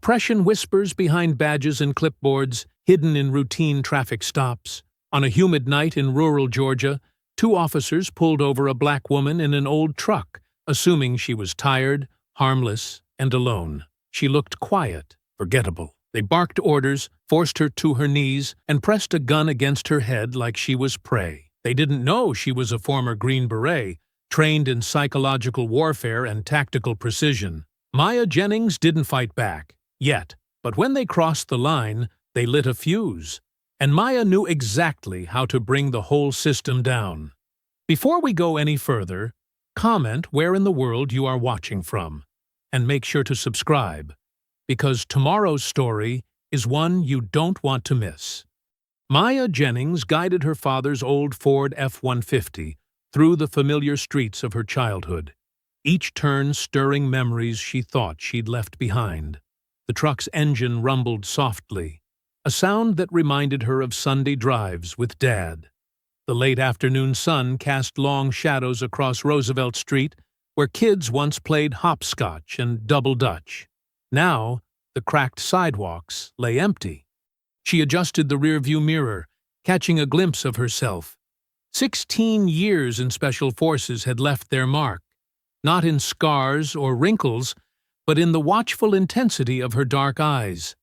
Depression whispers behind badges and clipboards, hidden in routine traffic stops. On a humid night in rural Georgia, two officers pulled over a black woman in an old truck, assuming she was tired, harmless, and alone. She looked quiet, forgettable. They barked orders, forced her to her knees, and pressed a gun against her head like she was prey. They didn't know she was a former Green Beret, trained in psychological warfare and tactical precision. Maya Jennings didn't fight back, yet, but when they crossed the line, they lit a fuse. And Maya knew exactly how to bring the whole system down. Before we go any further, comment where in the world you are watching from, and make sure to subscribe, because tomorrow's story is one you don't want to miss. Maya Jennings guided her father's old Ford F-150 through the familiar streets of her childhood, each turn stirring memories she thought she'd left behind. The truck's engine rumbled softly, a sound that reminded her of Sunday drives with Dad. The late afternoon sun cast long shadows across Roosevelt Street, where kids once played hopscotch and double dutch. Now, the cracked sidewalks lay empty. She adjusted the rearview mirror, catching a glimpse of herself. 16 years in Special Forces had left their mark, not in scars or wrinkles, but in the watchful intensity of her dark eyes.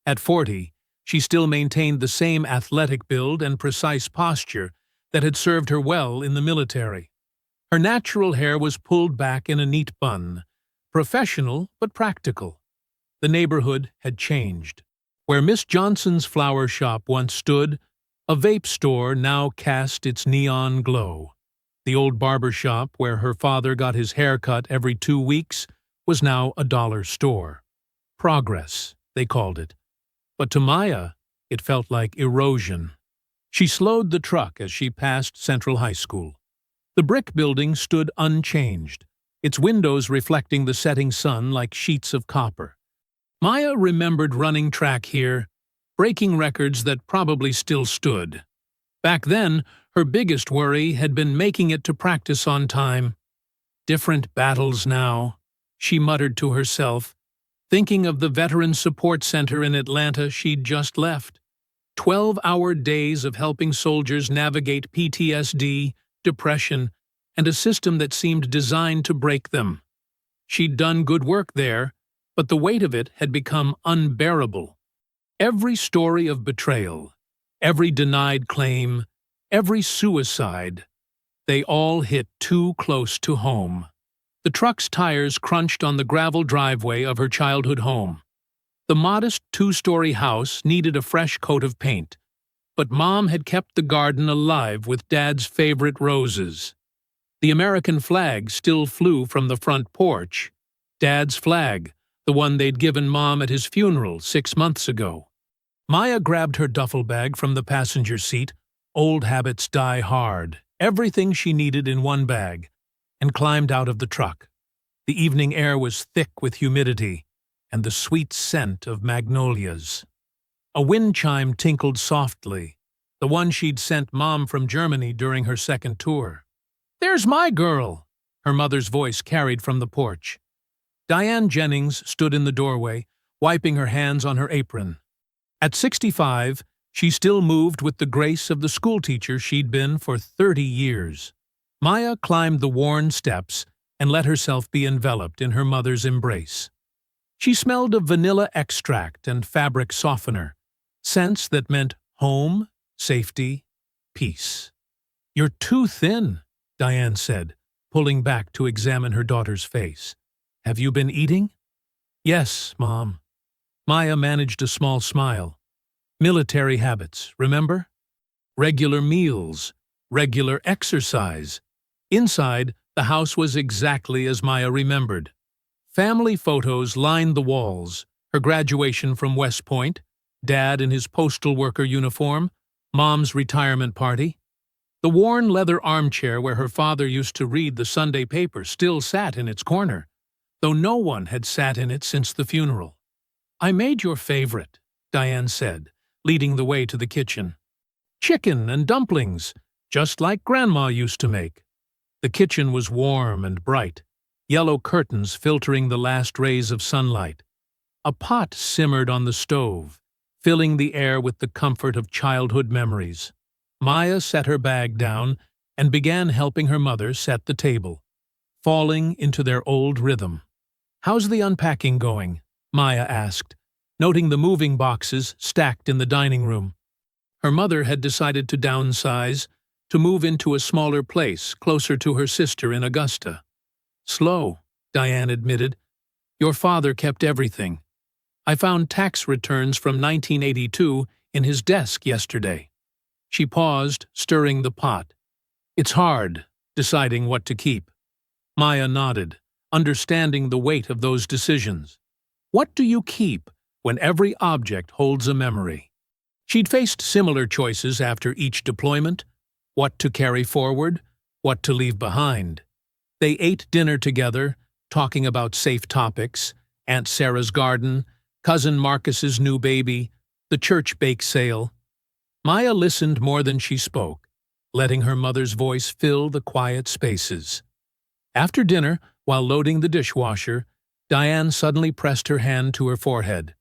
At 40, she still maintained the same athletic build and precise posture that had served her well in the military. Her natural hair was pulled back in a neat bun, professional but practical. The neighborhood had changed. Where Miss Johnson's flower shop once stood, a vape store now cast its neon glow. The old barber shop where her father got his hair cut every 2 weeks was now a dollar store. Progress, they called it. But to Maya, it felt like erosion. She slowed the truck as she passed Central High School. The brick building stood unchanged, its windows reflecting the setting sun like sheets of copper. Maya remembered running track here, breaking records that probably still stood. Back then, her biggest worry had been making it to practice on time. Different battles now, she muttered to herself, thinking of the Veteran Support Center in Atlanta she'd just left. 12-hour days of helping soldiers navigate PTSD, depression, and a system that seemed designed to break them. She'd done good work there, but the weight of it had become unbearable. Every story of betrayal, every denied claim, every suicide, they all hit too close to home. The truck's tires crunched on the gravel driveway of her childhood home. The modest 2-story house needed a fresh coat of paint, but Mom had kept the garden alive with Dad's favorite roses. The American flag still flew from the front porch. Dad's flag, the one they'd given Mom at his funeral 6 months ago. Maya grabbed her duffel bag from the passenger seat, old habits die hard, everything she needed in one bag, and climbed out of the truck. The evening air was thick with humidity and the sweet scent of magnolias. A wind chime tinkled softly, the one she'd sent Mom from Germany during her second tour. "There's my girl," her mother's voice carried from the porch. Diane Jennings stood in the doorway, wiping her hands on her apron. At 65, she still moved with the grace of the schoolteacher she'd been for 30 years. Maya climbed the worn steps and let herself be enveloped in her mother's embrace. She smelled of vanilla extract and fabric softener, scents that meant home, safety, peace. "You're too thin," Diane said, pulling back to examine her daughter's face. "Have you been eating?" "Yes, Mom." Maya managed a small smile. "Military habits, remember? Regular meals, regular exercise." Inside, the house was exactly as Maya remembered. Family photos lined the walls, her graduation from West Point, Dad in his postal worker uniform, Mom's retirement party. The worn leather armchair where her father used to read the Sunday paper still sat in its corner, though no one had sat in it since the funeral. "I made your favorite," Diane said, leading the way to the kitchen. "Chicken and dumplings, just like Grandma used to make." The kitchen was warm and bright, yellow curtains filtering the last rays of sunlight. A pot simmered on the stove, filling the air with the comfort of childhood memories. Maya set her bag down and began helping her mother set the table, falling into their old rhythm. "How's the unpacking going?" Maya asked, noting the moving boxes stacked in the dining room. Her mother had decided to downsize, to move into a smaller place closer to her sister in Augusta. "Slow," Diane admitted. "Your father kept everything. I found tax returns from 1982 in his desk yesterday." She paused, stirring the pot. "It's hard, deciding what to keep." Maya nodded, understanding the weight of those decisions. What do you keep when every object holds a memory? She'd faced similar choices after each deployment: what to carry forward, what to leave behind. They ate dinner together, talking about safe topics: Aunt Sarah's garden, Cousin Marcus's new baby, the church bake sale. Maya listened more than she spoke, letting her mother's voice fill the quiet spaces. After dinner, while loading the dishwasher, Diane suddenly pressed her hand to her forehead.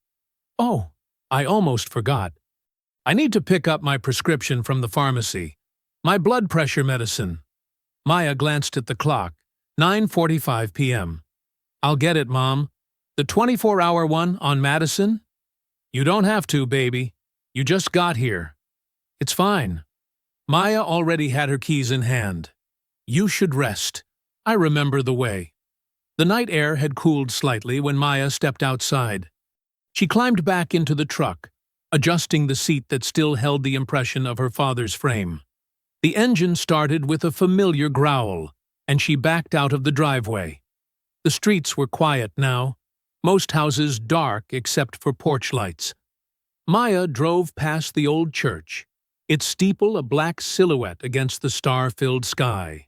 "Oh, I almost forgot. I need to pick up my prescription from the pharmacy. My blood pressure medicine." Maya glanced at the clock. 9:45 p.m. "I'll get it, Mom. The 24-hour one on Madison?" "You don't have to, baby. You just got here." "It's fine." Maya already had her keys in hand. "You should rest. I remember the way." The night air had cooled slightly when Maya stepped outside. She climbed back into the truck, adjusting the seat that still held the impression of her father's frame. The engine started with a familiar growl, and she backed out of the driveway. The streets were quiet now, most houses dark except for porch lights. Maya drove past the old church, its steeple a black silhouette against the star-filled sky.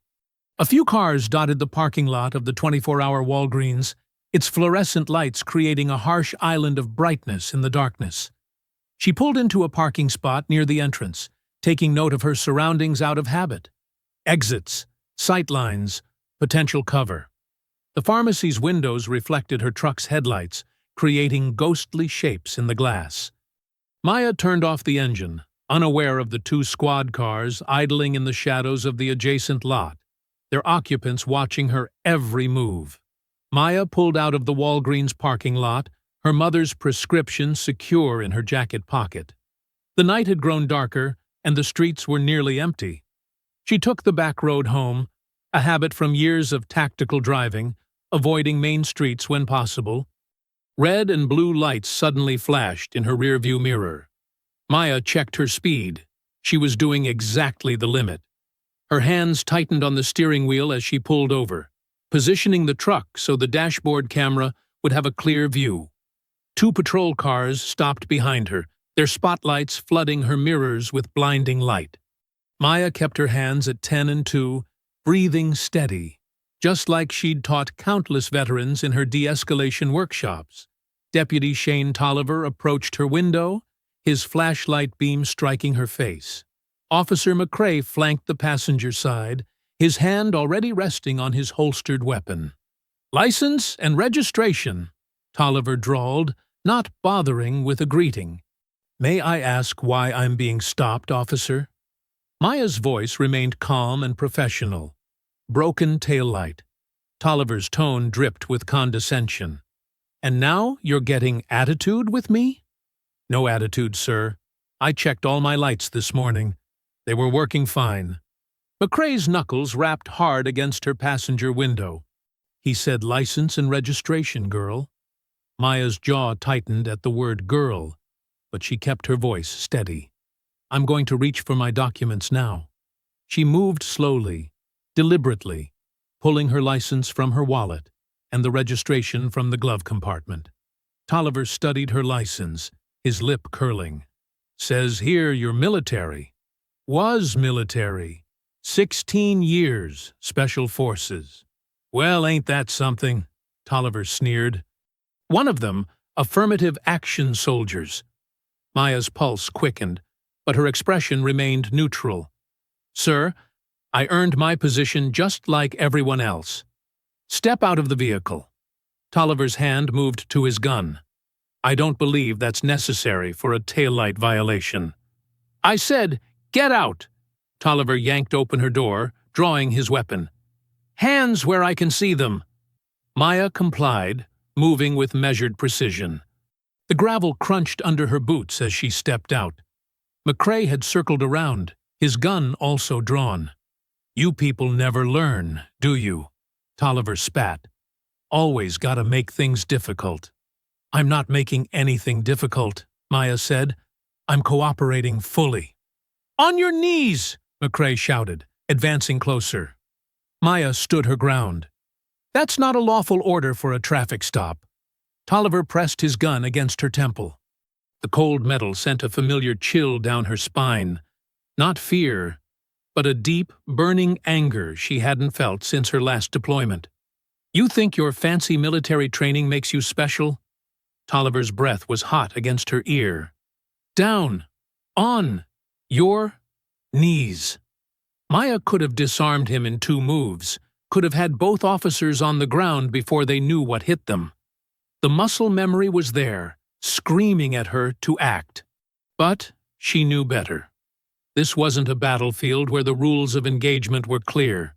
A few cars dotted the parking lot of the 24-hour Walgreens, its fluorescent lights creating a harsh island of brightness in the darkness. She pulled into a parking spot near the entrance, taking note of her surroundings out of habit. Exits, sightlines, potential cover. The pharmacy's windows reflected her truck's headlights, creating ghostly shapes in the glass. Maya turned off the engine, unaware of the two squad cars idling in the shadows of the adjacent lot, their occupants watching her every move. Maya pulled out of the Walgreens parking lot, her mother's prescription secure in her jacket pocket. The night had grown darker, and the streets were nearly empty. She took the back road home, a habit from years of tactical driving, avoiding main streets when possible. Red and blue lights suddenly flashed in her rearview mirror. Maya checked her speed. She was doing exactly the limit. Her hands tightened on the steering wheel as she pulled over, positioning the truck so the dashboard camera would have a clear view. Two patrol cars stopped behind her, their spotlights flooding her mirrors with blinding light. Maya kept her hands at 10 and 2, breathing steady, just like she'd taught countless veterans in her de-escalation workshops. Deputy Shane Tolliver approached her window, his flashlight beam striking her face. Officer McCrae flanked the passenger side, his hand already resting on his holstered weapon. "License and registration," Tolliver drawled, not bothering with a greeting. "May I ask why I'm being stopped, officer?" Maya's voice remained calm and professional. Broken taillight. Tolliver's tone dripped with condescension. "And now you're getting attitude with me?" "No attitude, sir. I checked all my lights this morning. They were working fine." McCrae's knuckles rapped hard against her passenger window. "He said license and registration, girl." Maya's jaw tightened at the word girl, but she kept her voice steady. "I'm going to reach for my documents now." She moved slowly, deliberately, pulling her license from her wallet and the registration from the glove compartment. Tolliver studied her license, his lip curling. "Says here you're military." "Was military. 16 years, Special Forces." "Well, ain't that something?" Tolliver sneered. "One of them, affirmative action soldiers." Maya's pulse quickened, but her expression remained neutral. "Sir, I earned my position just like everyone else. Step out of the vehicle." Tolliver's hand moved to his gun. I don't believe that's necessary for a taillight violation. I said, get out! Tolliver yanked open her door, drawing his weapon. Hands where I can see them! Maya complied, moving with measured precision. The gravel crunched under her boots as she stepped out. McCrae had circled around, his gun also drawn. You people never learn, do you? Tolliver spat. Always gotta make things difficult. I'm not making anything difficult, Maya said. I'm cooperating fully. On your knees! McCrae shouted, advancing closer. Maya stood her ground. That's not a lawful order for a traffic stop. Tolliver pressed his gun against her temple. The cold metal sent a familiar chill down her spine. Not fear, but a deep, burning anger she hadn't felt since her last deployment. You think your fancy military training makes you special? Tolliver's breath was hot against her ear. Down. On. Your knees. Maya could have disarmed him in 2 moves, could have had both officers on the ground before they knew what hit them. The muscle memory was there, screaming at her to act. But she knew better. This wasn't a battlefield where the rules of engagement were clear.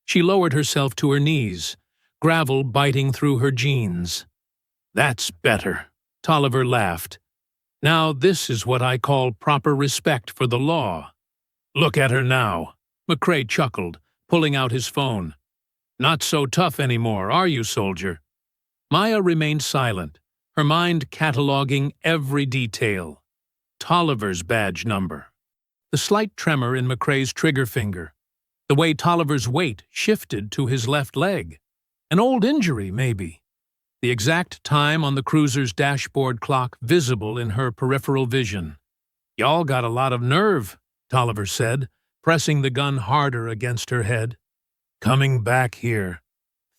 She lowered herself to her knees, gravel biting through her jeans. That's better, Tolliver laughed. Now this is what I call proper respect for the law. Look at her now, McCrae chuckled, pulling out his phone. Not so tough anymore, are you, soldier? Maya remained silent, her mind cataloging every detail. Tolliver's badge number. The slight tremor in McCrae's trigger finger. The way Tolliver's weight shifted to his left leg. An old injury, maybe. The exact time on the cruiser's dashboard clock visible in her peripheral vision. Y'all got a lot of nerve, Tolliver said, pressing the gun harder against her head. Coming back here,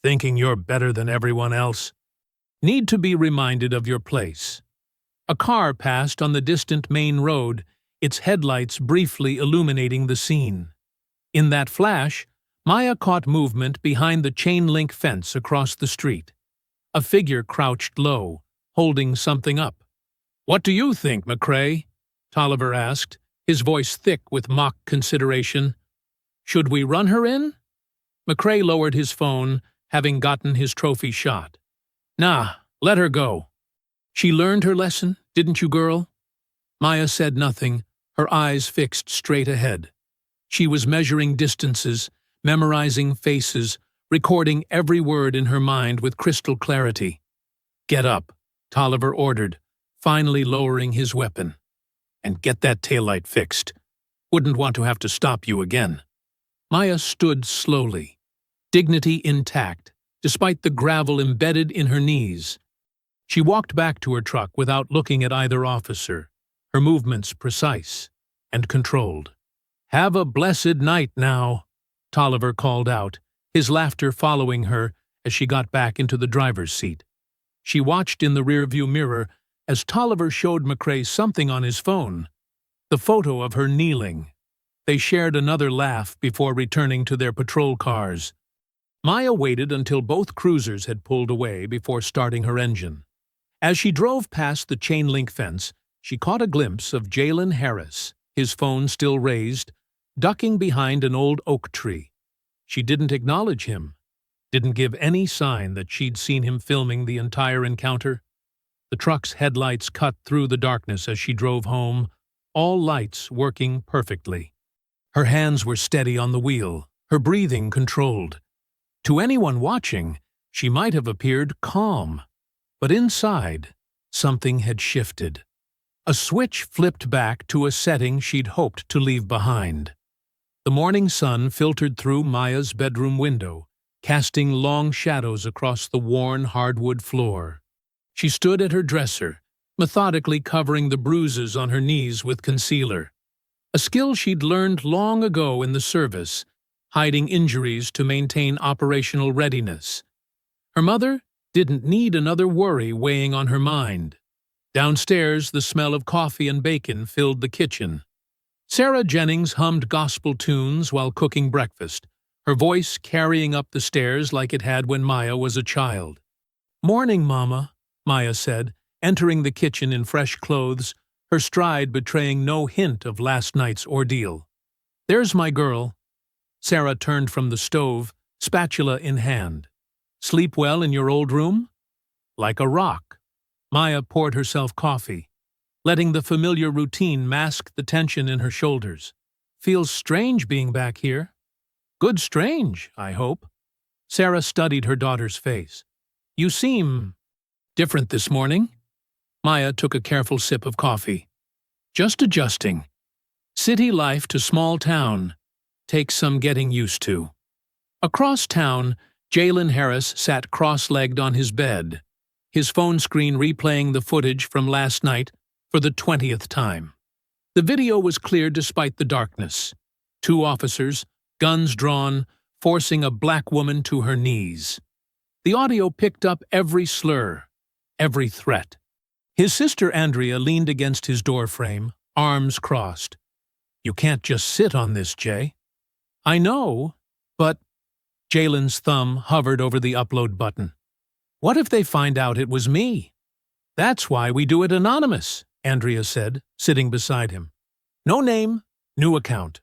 thinking you're better than everyone else. Need to be reminded of your place. A car passed on the distant main road, its headlights briefly illuminating the scene. In that flash, Maya caught movement behind the chain-link fence across the street. A figure crouched low, holding something up. What do you think, McCrae? Tolliver asked, his voice thick with mock consideration. Should we run her in? McCrae lowered his phone, having gotten his trophy shot. Nah, let her go. She learned her lesson, didn't you, girl? Maya said nothing, her eyes fixed straight ahead. She was measuring distances, memorizing faces, recording every word in her mind with crystal clarity. Get up, Tolliver ordered, finally lowering his weapon. And get that taillight fixed. Wouldn't want to have to stop you again. Maya stood slowly, dignity intact, despite the gravel embedded in her knees. She walked back to her truck without looking at either officer, her movements precise and controlled. Have a blessed night now, Tolliver called out, his laughter following her as she got back into the driver's seat. She watched in the rearview mirror as Tolliver showed McCrae something on his phone, the photo of her kneeling. They shared another laugh before returning to their patrol cars. Maya waited until both cruisers had pulled away before starting her engine. As she drove past the chain-link fence, she caught a glimpse of Jalen Harris, his phone still raised, ducking behind an old oak tree. She didn't acknowledge him, didn't give any sign that she'd seen him filming the entire encounter. The truck's headlights cut through the darkness as she drove home, all lights working perfectly. Her hands were steady on the wheel, her breathing controlled. To anyone watching, she might have appeared calm. But inside, something had shifted. A switch flipped back to a setting she'd hoped to leave behind. The morning sun filtered through Maya's bedroom window, casting long shadows across the worn hardwood floor. She stood at her dresser, methodically covering the bruises on her knees with concealer. A skill she'd learned long ago in the service, hiding injuries to maintain operational readiness. Her mother didn't need another worry weighing on her mind. Downstairs, the smell of coffee and bacon filled the kitchen. Sarah Jennings hummed gospel tunes while cooking breakfast, her voice carrying up the stairs like it had when Maya was a child. "Morning, Mama," Maya said, entering the kitchen in fresh clothes, her stride betraying no hint of last night's ordeal. "There's my girl." Sarah turned from the stove, spatula in hand. "Sleep well in your old room?" "Like a rock." Maya poured herself coffee, letting the familiar routine mask the tension in her shoulders. "Feels strange being back here." "Good strange, I hope." Sarah studied her daughter's face. "You seem different this morning." Maya took a careful sip of coffee. "Just adjusting. City life to small town takes some getting used to." Across town, Jalen Harris sat cross-legged on his bed, his phone screen replaying the footage from last night for the 20th time. The video was clear despite the darkness. 2 officers, guns drawn, forcing a black woman to her knees. The audio picked up every slur, every threat. His sister Andrea leaned against his doorframe, arms crossed. "You can't just sit on this, Jay." "I know, but—" Jalen's thumb hovered over the upload button. "What if they find out it was me?" "That's why we do it anonymous," Andrea said, sitting beside him. "No name, new account.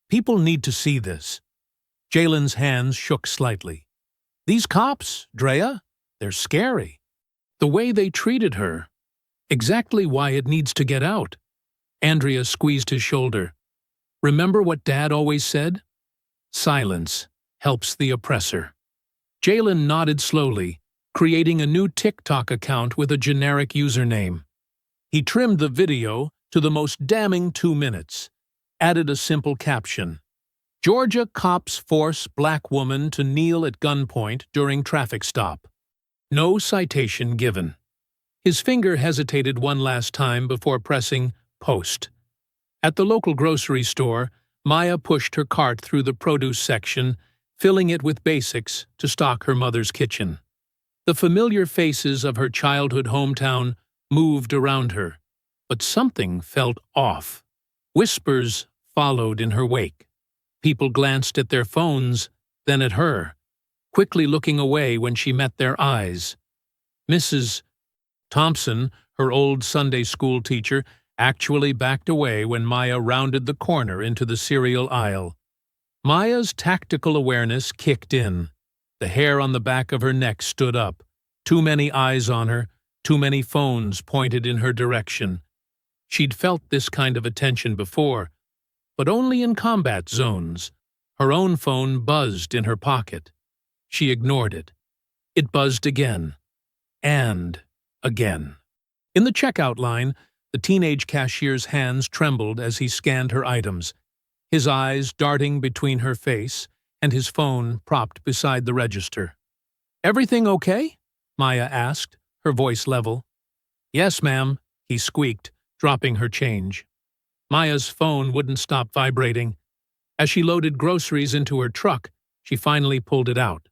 People need to see this." Jalen's hands shook slightly. "These cops, Drea, they're scary. The way they treated her. Exactly why it needs to get out." Andrea squeezed his shoulder. "Remember what Dad always said? Silence helps the oppressor." Jalen nodded slowly, creating a new TikTok account with a generic username. He trimmed the video to the most damning 2 minutes, added a simple caption: "Georgia cops force black woman to kneel at gunpoint during traffic stop. No citation given." His finger hesitated one last time before pressing post. At the local grocery store, Maya pushed her cart through the produce section, filling it with basics to stock her mother's kitchen. The familiar faces of her childhood hometown moved around her, but something felt off. Whispers followed in her wake. People glanced at their phones, then at her, quickly looking away when she met their eyes. Mrs. Thompson, her old Sunday school teacher, actually backed away when Maya rounded the corner into the cereal aisle. Maya's tactical awareness kicked in. The hair on the back of her neck stood up. Too many eyes on her, too many phones pointed in her direction. She'd felt this kind of attention before, but only in combat zones. Her own phone buzzed in her pocket. She ignored it. It buzzed again. And again. In the checkout line, the teenage cashier's hands trembled as he scanned her items, his eyes darting between her face and his phone propped beside the register. "Everything okay?" Maya asked, her voice level. "Yes, ma'am," he squeaked, dropping her change. Maya's phone wouldn't stop vibrating. As she loaded groceries into her truck, she finally pulled it out.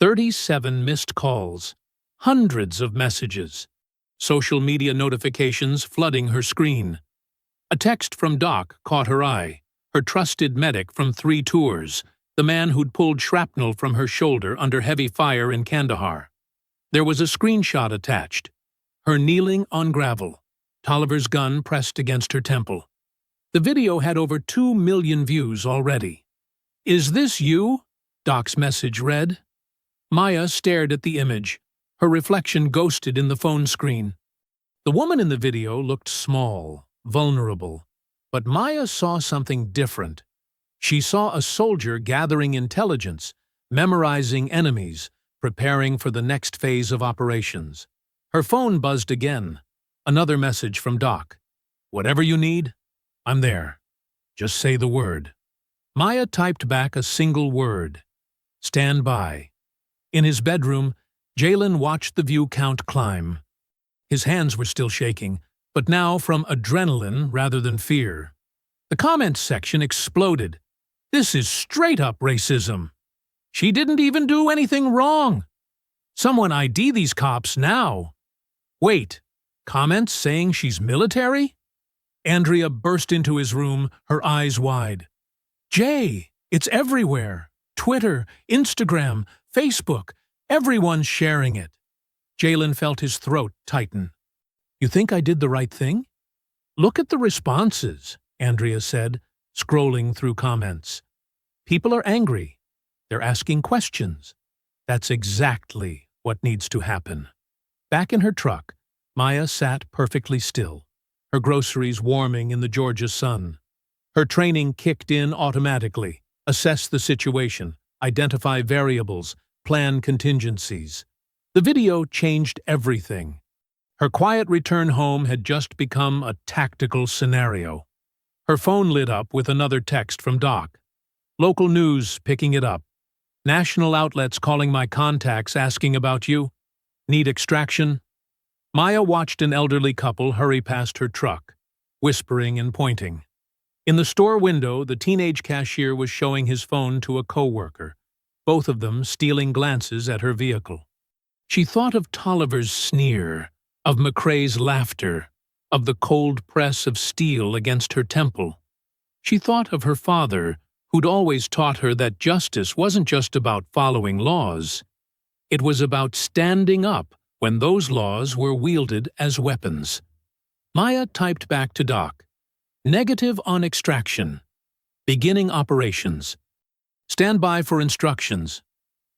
37 missed calls. Hundreds of messages. Social media notifications flooding her screen. A text from Doc caught her eye, her trusted medic from 3 tours, the man who'd pulled shrapnel from her shoulder under heavy fire in Kandahar. There was a screenshot attached. Her kneeling on gravel, Tolliver's gun pressed against her temple. The video had over 2 million views already. "Is this you?" Doc's message read. Maya stared at the image, her reflection ghosted in the phone screen. The woman in the video looked small, vulnerable, but Maya saw something different. She saw a soldier gathering intelligence, memorizing enemies, preparing for the next phase of operations. Her phone buzzed again. Another message from Doc. "Whatever you need, I'm there. Just say the word." Maya typed back a single word. "Stand by." In his bedroom, Jalen watched the view count climb. His hands were still shaking, but now from adrenaline rather than fear. The comments section exploded. "This is straight-up racism. She didn't even do anything wrong. Someone ID these cops now. Wait, comments saying she's military?" Andrea burst into his room, her eyes wide. "Jay, it's everywhere. Twitter, Instagram, Facebook. Everyone's sharing it." Jalen felt his throat tighten. You think I did the right thing? Look at the responses, Andrea said, scrolling through comments. People are angry. They're asking questions. That's exactly what needs to happen. Back in her truck, Maya sat perfectly still, her groceries warming in the Georgia sun. Her training kicked in automatically. Assess the situation, identify variables, plan contingencies. The video changed everything. Her quiet return home had just become a tactical scenario. Her phone lit up with another text from Doc. Local news picking it up. National outlets calling my contacts asking about you. Need extraction? Maya watched an elderly couple hurry past her truck, whispering and pointing. In the store window, the teenage cashier was showing his phone to a coworker, both of them stealing glances at her vehicle. She thought of Tolliver's sneer, of McCrae's laughter, of the cold press of steel against her temple. She thought of her father, who'd always taught her that justice wasn't just about following laws. It was about standing up when those laws were wielded as weapons. Maya typed back to Doc. Negative on extraction. Beginning operations. Stand by for instructions.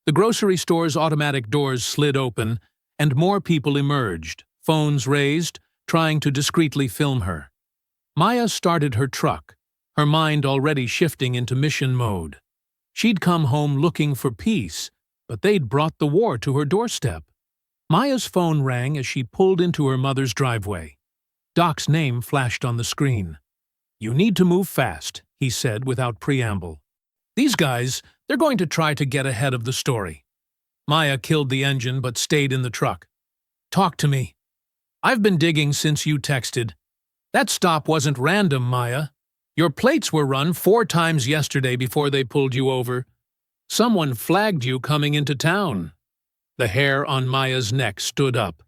The grocery store's automatic doors slid open, and more people emerged, phones raised, trying to discreetly film her. Maya started her truck, her mind already shifting into mission mode. She'd come home looking for peace, but they'd brought the war to her doorstep. Maya's phone rang as she pulled into her mother's driveway. Doc's name flashed on the screen. You need to move fast, he said without preamble. These guys, they're going to try to get ahead of the story. Maya killed the engine but stayed in the truck. Talk to me. I've been digging since you texted. That stop wasn't random, Maya. Your plates were run 4 times yesterday before they pulled you over. Someone flagged you coming into town. The hair on Maya's neck stood up.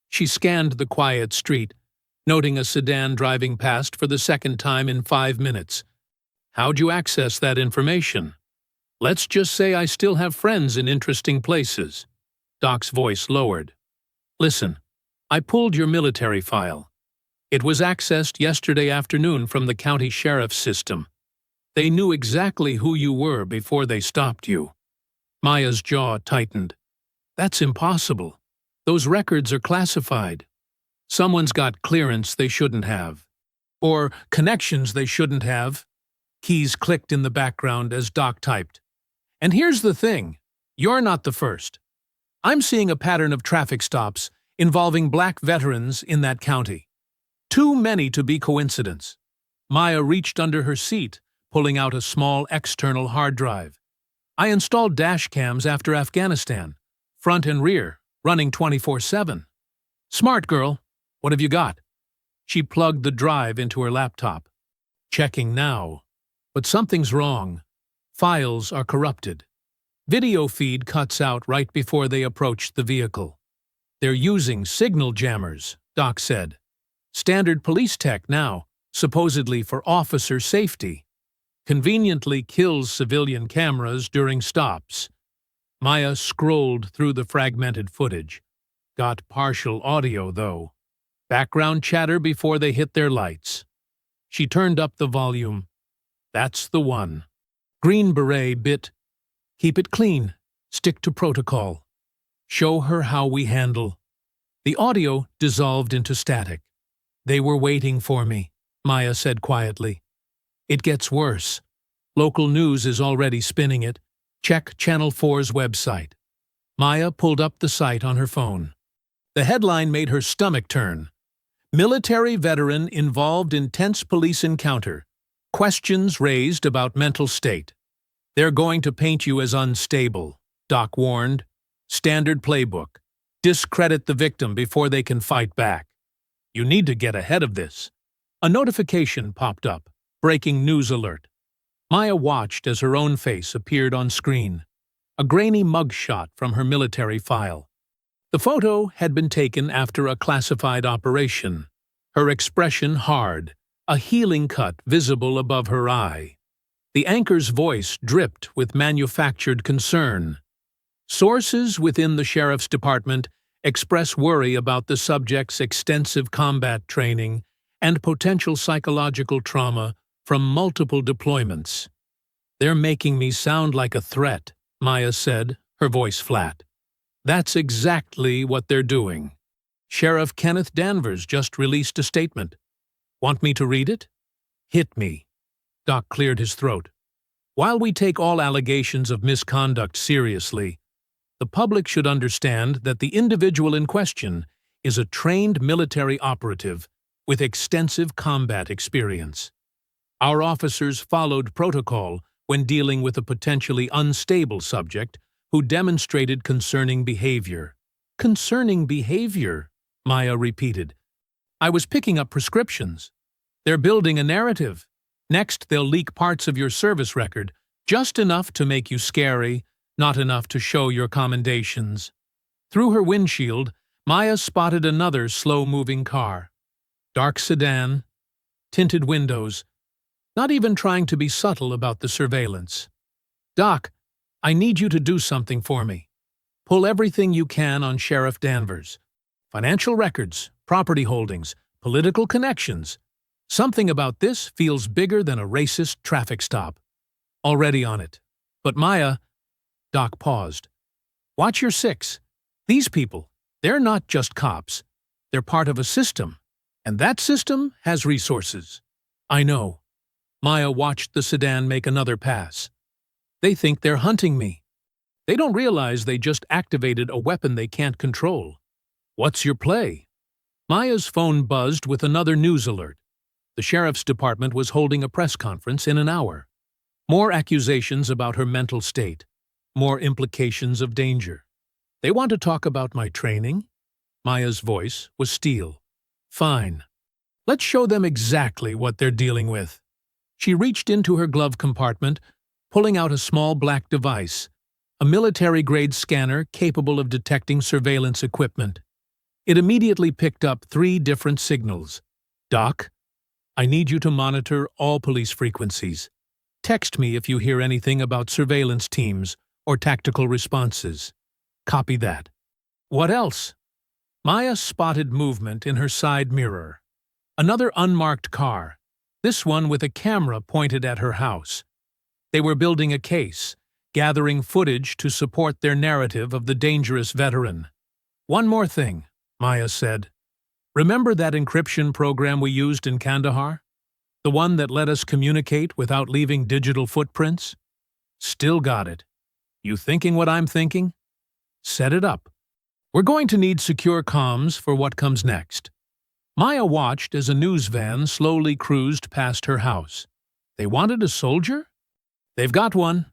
She scanned the quiet street, noting a sedan driving past for the second time in 5 minutes. How'd you access that information? Let's just say I still have friends in interesting places. Doc's voice lowered. Listen, I pulled your military file. It was accessed yesterday afternoon from the county sheriff's system. They knew exactly who you were before they stopped you. Maya's jaw tightened. That's impossible. Those records are classified. Someone's got clearance they shouldn't have. Or connections they shouldn't have. Keys clicked in the background as Doc typed. And here's the thing. You're not the first. I'm seeing a pattern of traffic stops involving black veterans in that county. Too many to be coincidence. Maya reached under her seat, pulling out a small external hard drive. I installed dash cams after Afghanistan, front and rear, running 24/7. Smart girl. What have you got? She plugged the drive into her laptop. Checking now. But something's wrong. Files are corrupted. Video feed cuts out right before they approach the vehicle. They're using signal jammers, Doc said. Standard police tech now, supposedly for officer safety. Conveniently kills civilian cameras during stops. Maya scrolled through the fragmented footage. Got partial audio, though. Background chatter before they hit their lights. She turned up the volume. That's the one. Green Beret bit. Keep it clean. Stick to protocol. Show her how we handle. The audio dissolved into static. They were waiting for me, Maya said quietly. It gets worse. Local news is already spinning it. Check Channel 4's website. Maya pulled up the site on her phone. The headline made her stomach turn. Military veteran involved in tense police encounter. Questions raised about mental state. They're going to paint you as unstable, Doc warned. Standard playbook. Discredit the victim before they can fight back. You need to get ahead of this. A notification popped up. Breaking news alert. Maya watched as her own face appeared on screen. A grainy mugshot from her military file. The photo had been taken after a classified operation. Her expression hard, a healing cut visible above her eye. The anchor's voice dripped with manufactured concern. Sources within the sheriff's department express worry about the subject's extensive combat training and potential psychological trauma from multiple deployments. "They're making me sound like a threat," Maya said, her voice flat. "That's exactly what they're doing. Sheriff Kenneth Danvers just released a statement. Want me to read it?" "Hit me." Doc cleared his throat. "While we take all allegations of misconduct seriously, the public should understand that the individual in question is a trained military operative with extensive combat experience. Our officers followed protocol when dealing with a potentially unstable subject who demonstrated concerning behavior." "Concerning behavior," Maya repeated. "I was picking up prescriptions. They're building a narrative. Next, they'll leak parts of your service record, just enough to make you scary, not enough to show your commendations." Through her windshield, Maya spotted another slow-moving car. Dark sedan, tinted windows, not even trying to be subtle about the surveillance. "Doc, I need you to do something for me. Pull everything you can on Sheriff Danvers. Financial records, property holdings, political connections. Something about this feels bigger than a racist traffic stop." "Already on it. But Maya—" Doc paused. "Watch your six. These people, they're not just cops. They're part of a system. And that system has resources." "I know." Maya watched the sedan make another pass. "They think they're hunting me. They don't realize they just activated a weapon they can't control. What's your play?" Maya's phone buzzed with another news alert. The sheriff's department was holding a press conference in an hour. More accusations about her mental state. More implications of danger. "They want to talk about my training?" Maya's voice was steel. "Fine. Let's show them exactly what they're dealing with." She reached into her glove compartment, pulling out a small black device, a military-grade scanner capable of detecting surveillance equipment. It immediately picked up 3 different signals. "Doc, I need you to monitor all police frequencies. Text me if you hear anything about surveillance teams or tactical responses." "Copy that." "What else?" Maya spotted movement in her side mirror. Another unmarked car, this one with a camera pointed at her house. They were building a case, gathering footage to support their narrative of the dangerous veteran. "One more thing," Maya said. "Remember that encryption program we used in Kandahar? The one that let us communicate without leaving digital footprints? Still got it. You thinking what I'm thinking? Set it up. We're going to need secure comms for what comes next." Maya watched as a news van slowly cruised past her house. They wanted a soldier? They've got one.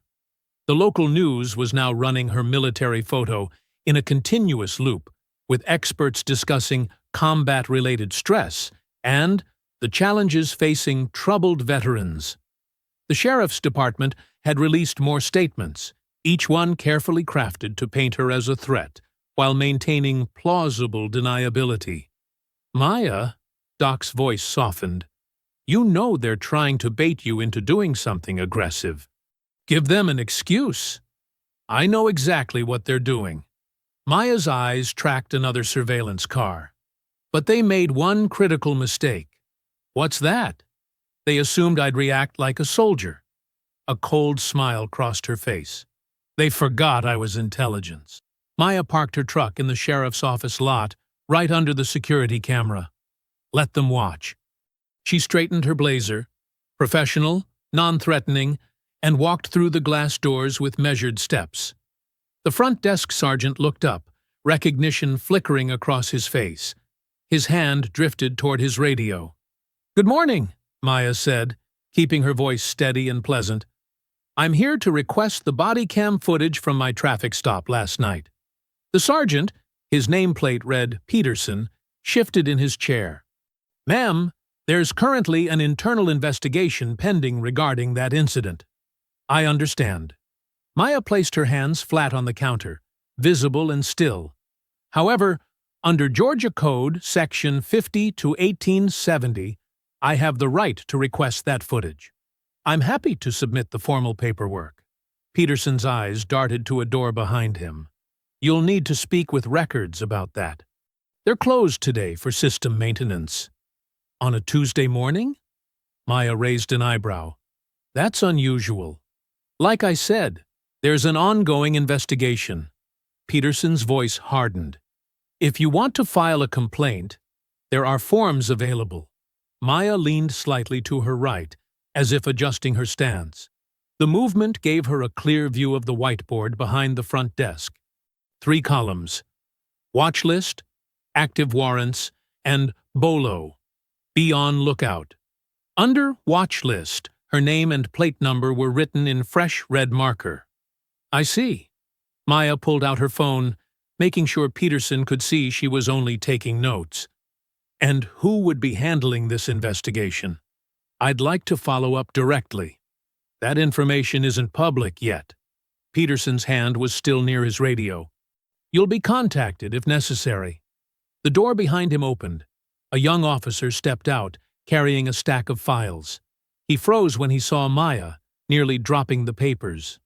The local news was now running her military photo in a continuous loop, with experts discussing combat-related stress and the challenges facing troubled veterans. The sheriff's department had released more statements, each one carefully crafted to paint her as a threat, while maintaining plausible deniability. "Maya," Doc's voice softened, "you know they're trying to bait you into doing something aggressive. Give them an excuse. I know exactly what they're doing." Maya's eyes tracked another surveillance car. "But they made one critical mistake." "What's that?" "They assumed I'd react like a soldier." A cold smile crossed her face. "They forgot I was intelligence." Maya parked her truck in the sheriff's office lot, right under the security camera. "Let them watch." She straightened her blazer, professional, non-threatening, and walked through the glass doors with measured steps. The front desk sergeant looked up, recognition flickering across his face. His hand drifted toward his radio. "Good morning," Maya said, keeping her voice steady and pleasant. "I'm here to request the body cam footage from my traffic stop last night." The sergeant, his nameplate read Peterson, shifted in his chair. "Ma'am, there's currently an internal investigation pending regarding that incident." "I understand." Maya placed her hands flat on the counter, visible and still. "However, under Georgia Code, Section 50 to 1870, I have the right to request that footage. I'm happy to submit the formal paperwork." Peterson's eyes darted to a door behind him. You'll need to speak with records about that. They're closed today for system maintenance. On a Tuesday morning? Maya raised an eyebrow. That's unusual. Like I said, there's an ongoing investigation. Peterson's voice hardened. If you want to file a complaint, there are forms available. Maya leaned slightly to her right, as if adjusting her stance. The movement gave her a clear view of the whiteboard behind the front desk. 3 columns: watch list, active warrants, and BOLO, be on lookout. Under watch list, her name and plate number were written in fresh red marker. I see. Maya pulled out her phone, making sure Peterson could see she was only taking notes. And who would be handling this investigation? I'd like to follow up directly. That information isn't public yet. Peterson's hand was still near his radio. You'll be contacted if necessary. The door behind him opened. A young officer stepped out, carrying a stack of files. He froze when he saw Maya, nearly dropping the papers.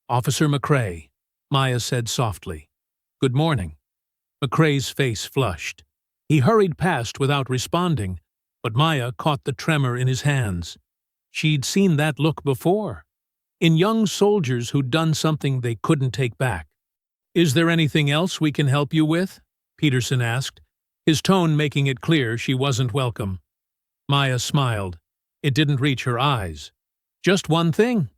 Officer McCrae, Maya said softly. Good morning. McCrae's face flushed. He hurried past without responding, but Maya caught the tremor in his hands. She'd seen that look before, in young soldiers who'd done something they couldn't take back. Is there anything else we can help you with? Peterson asked, his tone making it clear she wasn't welcome. Maya smiled. It didn't reach her eyes. Just one thing.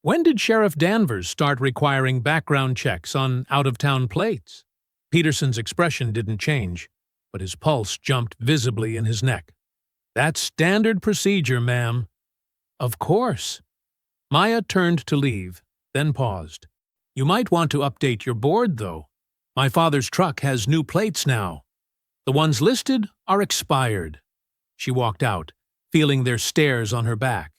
When did Sheriff Danvers start requiring background checks on out-of-town plates? Peterson's expression didn't change, but his pulse jumped visibly in his neck. That's standard procedure, ma'am. Of course. Maya turned to leave, then paused. You might want to update your board, though. My father's truck has new plates now. The ones listed are expired. She walked out, feeling their stares on her back.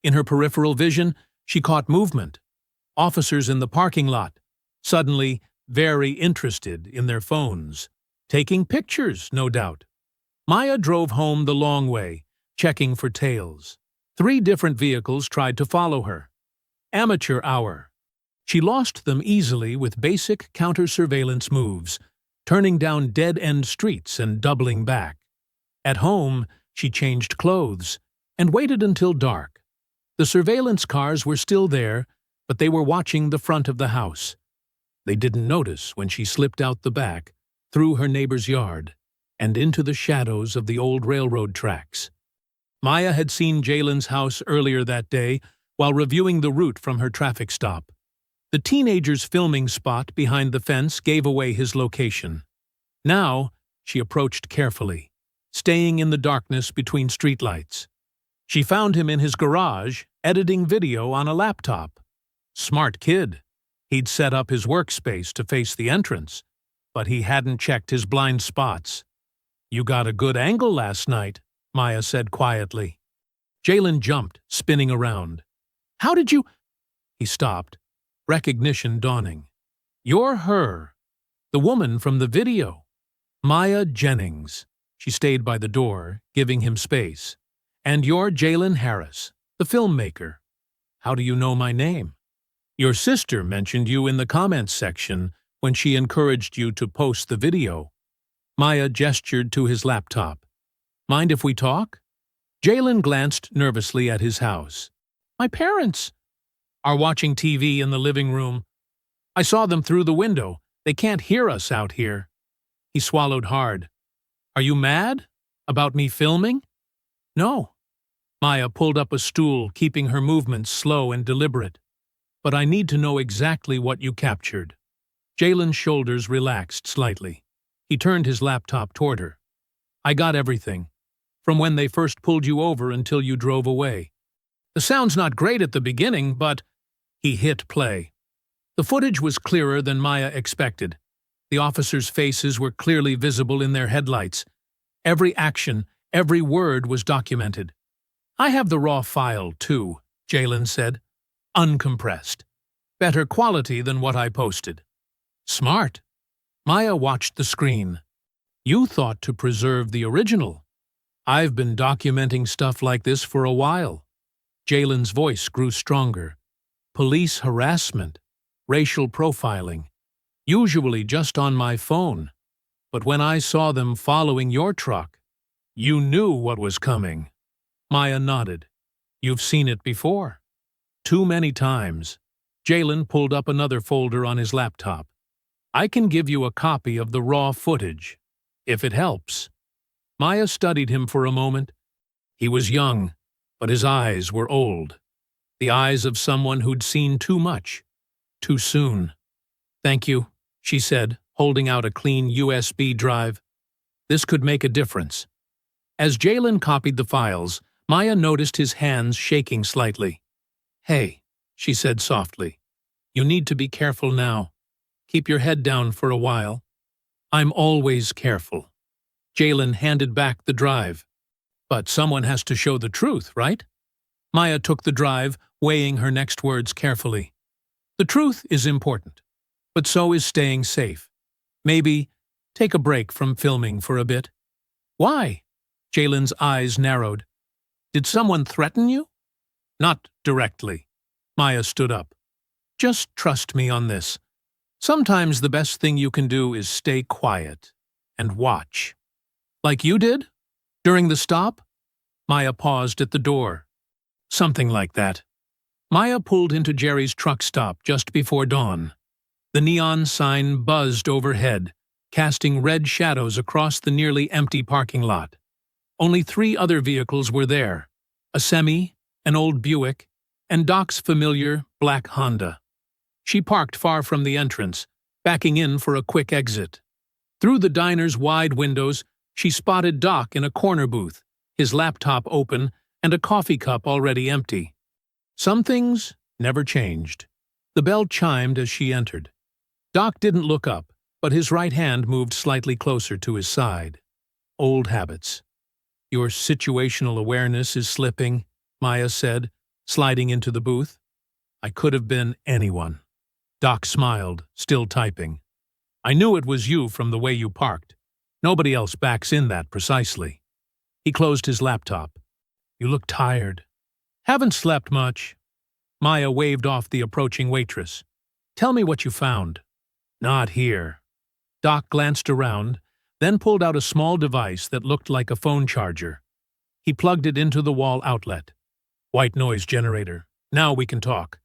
In her peripheral vision, she caught movement. Officers in the parking lot, suddenly very interested in their phones. Taking pictures, no doubt. Maya drove home the long way, checking for tails. 3 different vehicles tried to follow her. Amateur hour. She lost them easily with basic counter-surveillance moves, turning down dead-end streets and doubling back. At home, she changed clothes and waited until dark. The surveillance cars were still there, but they were watching the front of the house. They didn't notice when she slipped out the back, through her neighbor's yard, and into the shadows of the old railroad tracks. Maya had seen Jalen's house earlier that day while reviewing the route from her traffic stop. The teenager's filming spot behind the fence gave away his location. Now, she approached carefully, staying in the darkness between streetlights. She found him in his garage, editing video on a laptop. Smart kid. He'd set up his workspace to face the entrance, but he hadn't checked his blind spots. You got a good angle last night, Maya said quietly. Jalen jumped, spinning around. How did you... He stopped, recognition dawning. You're her, the woman from the video. Maya Jennings. She stayed by the door, giving him space. And you're Jalen Harris, the filmmaker. How do you know my name? Your sister mentioned you in the comments section when she encouraged you to post the video. Maya gestured to his laptop. Mind if we talk? Jalen glanced nervously at his house. My parents are watching TV in the living room. I saw them through the window. They can't hear us out here. He swallowed hard. Are you mad? About me filming? No. Maya pulled up a stool, keeping her movements slow and deliberate. But I need to know exactly what you captured. Jalen's shoulders relaxed slightly. He turned his laptop toward her. I got everything, from when they first pulled you over until you drove away. The sound's not great at the beginning, but... He hit play. The footage was clearer than Maya expected. The officers' faces were clearly visible in their headlights. Every action, every word was documented. I have the raw file, too, Jalen said. Uncompressed. Better quality than what I posted. Smart. Maya watched the screen. You thought to preserve the original. I've been documenting stuff like this for a while. Jalen's voice grew stronger. Police harassment. Racial profiling. Usually just on my phone. But when I saw them following your truck, you knew what was coming. Maya nodded. You've seen it before. Too many times. Jalen pulled up another folder on his laptop. I can give you a copy of the raw footage, if it helps. Maya studied him for a moment. He was young, but his eyes were old. The eyes of someone who'd seen too much, too soon. Thank you, she said, holding out a clean USB drive. This could make a difference. As Jalen copied the files, Maya noticed his hands shaking slightly. Hey, she said softly. You need to be careful now. Keep your head down for a while. I'm always careful. Jalen handed back the drive. But someone has to show the truth, right? Maya took the drive, weighing her next words carefully. The truth is important, but so is staying safe. Maybe take a break from filming for a bit. Why? Jalen's eyes narrowed. Did someone threaten you? Not directly. Maya stood up. Just trust me on this. Sometimes the best thing you can do is stay quiet and watch. Like you did? During the stop? Maya paused at the door. Something like that. Maya pulled into Jerry's truck stop just before dawn. The neon sign buzzed overhead, casting red shadows across the nearly empty parking lot. Only 3 other vehicles were there, a semi, an old Buick, and Doc's familiar black Honda. She parked far from the entrance, backing in for a quick exit. Through the diner's wide windows, she spotted Doc in a corner booth, his laptop open and a coffee cup already empty. Some things never changed. The bell chimed as she entered. Doc didn't look up, but his right hand moved slightly closer to his side. Old habits. Your situational awareness is slipping, Maya said, sliding into the booth. I could have been anyone. Doc smiled, still typing. I knew it was you from the way you parked. Nobody else backs in that precisely. He closed his laptop. You look tired. Haven't slept much. Maya waved off the approaching waitress. Tell me what you found. Not here. Doc glanced around, then pulled out a small device that looked like a phone charger. He plugged it into the wall outlet. White noise generator. Now we can talk.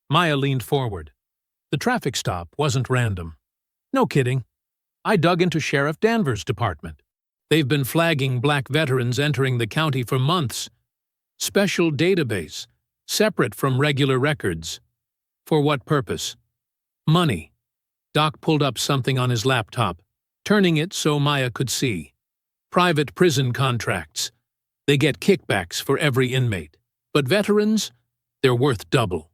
Maya leaned forward. The traffic stop wasn't random. No kidding. I dug into Sheriff Danvers' department. They've been flagging black veterans entering the county for months. Special database, separate from regular records. For what purpose? Money. Doc pulled up something on his laptop, turning it so Maya could see. Private prison contracts. They get kickbacks for every inmate. But veterans, they're worth double.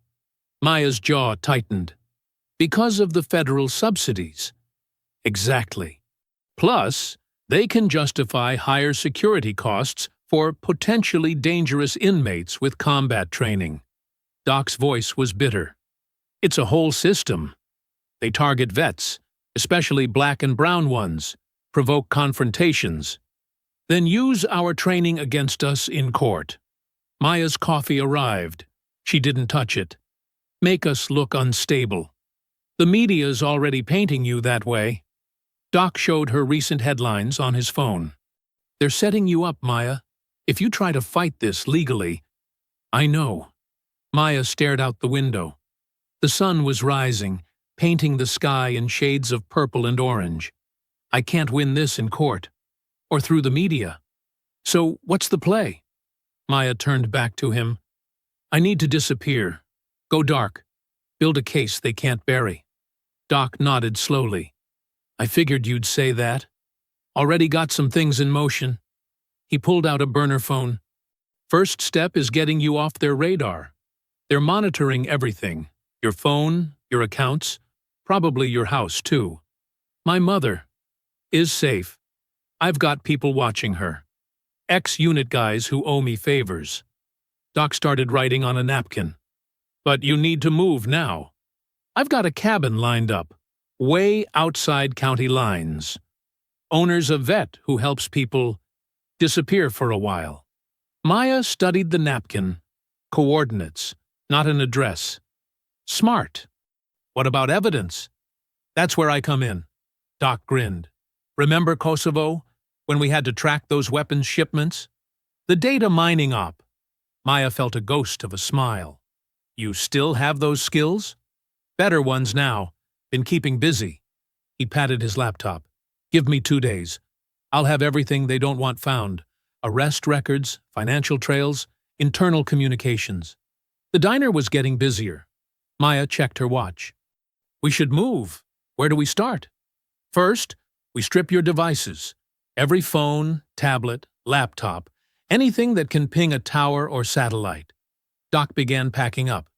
Maya's jaw tightened. Because of the federal subsidies. Exactly. Plus, they can justify higher security costs for potentially dangerous inmates with combat training. Doc's voice was bitter. It's a whole system. They target vets, especially black and brown ones, provoke confrontations, then use our training against us in court. Maya's coffee arrived. She didn't touch it. Make us look unstable. The media's already painting you that way. Doc showed her recent headlines on his phone. They're setting you up, Maya. If you try to fight this legally... I know. Maya stared out the window. The sun was rising, painting the sky in shades of purple and orange. I can't win this in court. Or through the media. So, what's the play? Maya turned back to him. I need to disappear. Go dark. Build a case they can't bury. Doc nodded slowly. I figured you'd say that. Already got some things in motion. He pulled out a burner phone. First step is getting you off their radar. They're monitoring everything. Your phone, your accounts, probably your house too. My mother is safe. I've got people watching her. Ex-unit guys who owe me favors. Doc started writing on a napkin. But you need to move now. I've got a cabin lined up, way outside county lines. Owner's a vet who helps people disappear for a while. Maya studied the napkin. Coordinates, not an address. Smart. What about evidence? That's where I come in. Doc grinned. Remember Kosovo, when we had to track those weapons shipments? The data mining op. Maya felt a ghost of a smile. You still have those skills? Better ones now. Been keeping busy. He patted his laptop. Give me 2 days. I'll have everything they don't want found. Arrest records, financial trails, internal communications. The diner was getting busier. Maya checked her watch. We should move. Where do we start? First, we strip your devices. Every phone, tablet, laptop, anything that can ping a tower or satellite. Doc began packing up.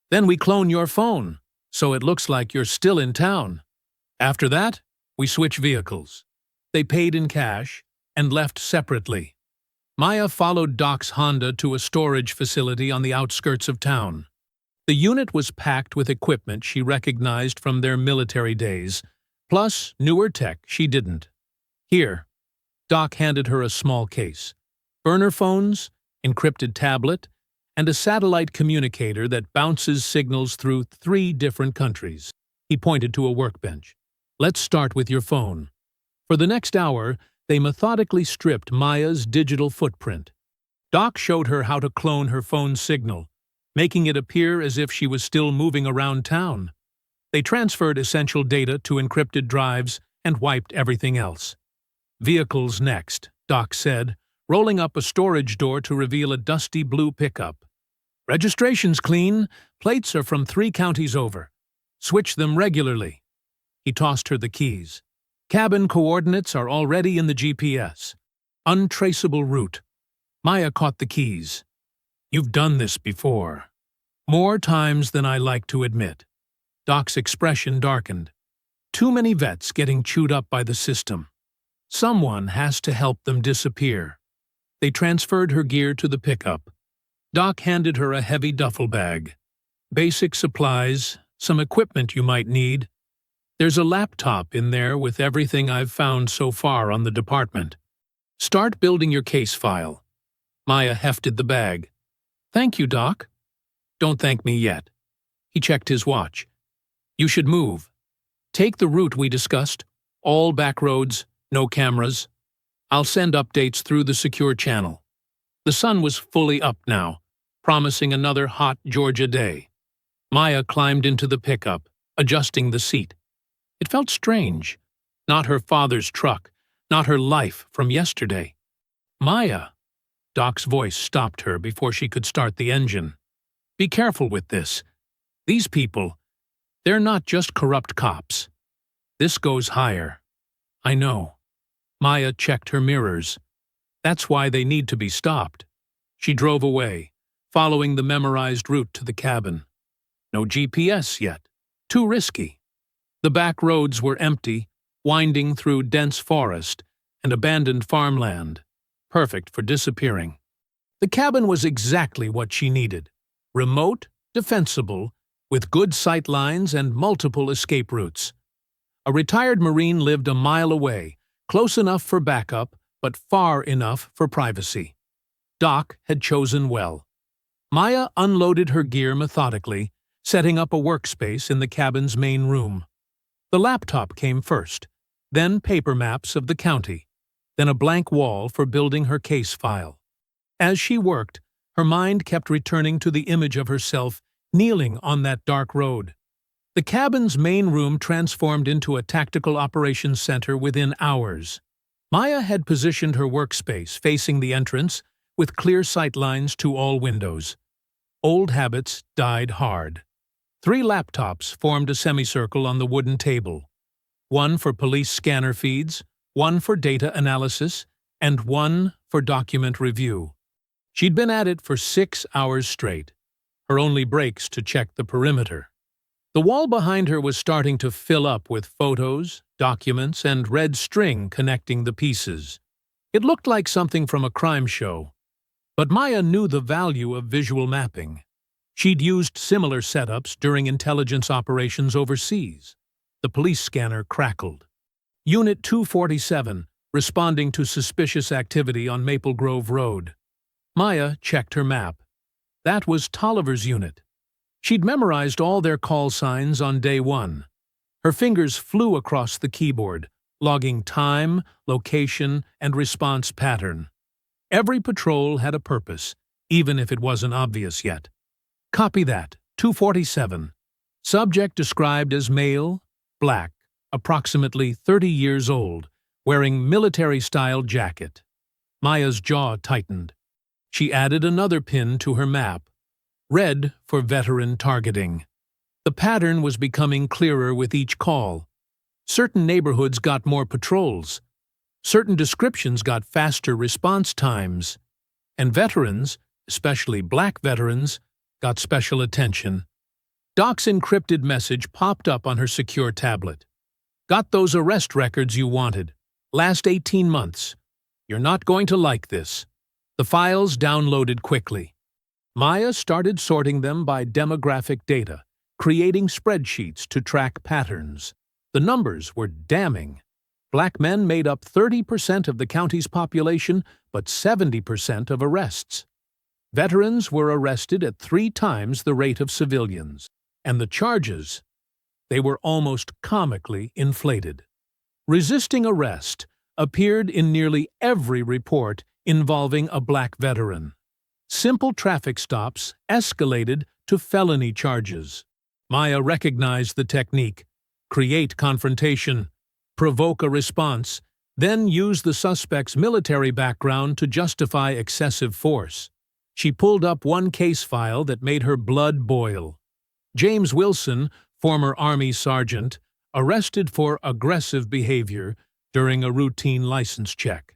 Then we clone your phone, so it looks like you're still in town. After that, we switch vehicles. They paid in cash and left separately. Maya followed Doc's Honda to a storage facility on the outskirts of town. The unit was packed with equipment she recognized from their military days, plus newer tech she didn't. Here, Doc handed her a small case. Burner phones, encrypted tablet, and a satellite communicator that bounces signals through 3 different countries. He pointed to a workbench. Let's start with your phone. For the next hour, they methodically stripped Maya's digital footprint. Doc showed her how to clone her phone's signal, making it appear as if she was still moving around town. They transferred essential data to encrypted drives and wiped everything else. Vehicles next, Doc said, rolling up a storage door to reveal a dusty blue pickup. Registration's clean. Plates are from 3 counties over. Switch them regularly. He tossed her the keys. Cabin coordinates are already in the GPS. Untraceable route. Maya caught the keys. You've done this before. More times than I like to admit. Doc's expression darkened. Too many vets getting chewed up by the system. Someone has to help them disappear. They transferred her gear to the pickup. Doc handed her a heavy duffel bag. Basic supplies, some equipment you might need. There's a laptop in there with everything I've found so far on the department. Start building your case file. Maya hefted the bag. Thank you, Doc. Don't thank me yet. He checked his watch. You should move. Take the route we discussed. All back roads, no cameras. I'll send updates through the secure channel. The sun was fully up now, promising another hot Georgia day. Maya climbed into the pickup, adjusting the seat. It felt strange. Not her father's truck, not her life from yesterday. Maya! Doc's voice stopped her before she could start the engine. Be careful with this. These people, they're not just corrupt cops. This goes higher. I know. Maya checked her mirrors. That's why they need to be stopped. She drove away, following the memorized route to the cabin. No GPS yet. Too risky. The back roads were empty, winding through dense forest and abandoned farmland, perfect for disappearing. The cabin was exactly what she needed. Remote, defensible, with good sight lines and multiple escape routes. A retired Marine lived a mile away, close enough for backup, but far enough for privacy. Doc had chosen well. Maya unloaded her gear methodically, setting up a workspace in the cabin's main room. The laptop came first, then paper maps of the county, then a blank wall for building her case file. As she worked, her mind kept returning to the image of herself kneeling on that dark road. The cabin's main room transformed into a tactical operations center within hours. Maya had positioned her workspace facing the entrance with clear sight lines to all windows. Old habits died hard. 3 laptops formed a semicircle on the wooden table. One for police scanner feeds, one for data analysis, and one for document review. She'd been at it for 6 hours straight, her only breaks to check the perimeter. The wall behind her was starting to fill up with photos, documents, and red string connecting the pieces. It looked like something from a crime show. But Maya knew the value of visual mapping. She'd used similar setups during intelligence operations overseas. The police scanner crackled. Unit 247, responding to suspicious activity on Maple Grove Road. Maya checked her map. That was Tolliver's unit. She'd memorized all their call signs on day 1. Her fingers flew across the keyboard, logging time, location, and response pattern. Every patrol had a purpose, even if it wasn't obvious yet. Copy that, 247. Subject described as male, black, approximately 30 years old, wearing military-style jacket. Maya's jaw tightened. She added another pin to her map. Red for veteran targeting. The pattern was becoming clearer with each call. Certain neighborhoods got more patrols. Certain descriptions got faster response times. And veterans, especially black veterans, got special attention. Doc's encrypted message popped up on her secure tablet. Got those arrest records you wanted. Last 18 months. You're not going to like this. The files downloaded quickly. Maya started sorting them by demographic data, creating spreadsheets to track patterns. The numbers were damning. Black men made up 30% of the county's population, but 70% of arrests. Veterans were arrested at 3 times the rate of civilians. And the charges, they were almost comically inflated. Resisting arrest appeared in nearly every report involving a black veteran. Simple traffic stops escalated to felony charges. Maya recognized the technique: create confrontation, provoke a response, then use the suspect's military background to justify excessive force. She pulled up one case file that made her blood boil. James Wilson, former Army sergeant, arrested for aggressive behavior during a routine license check.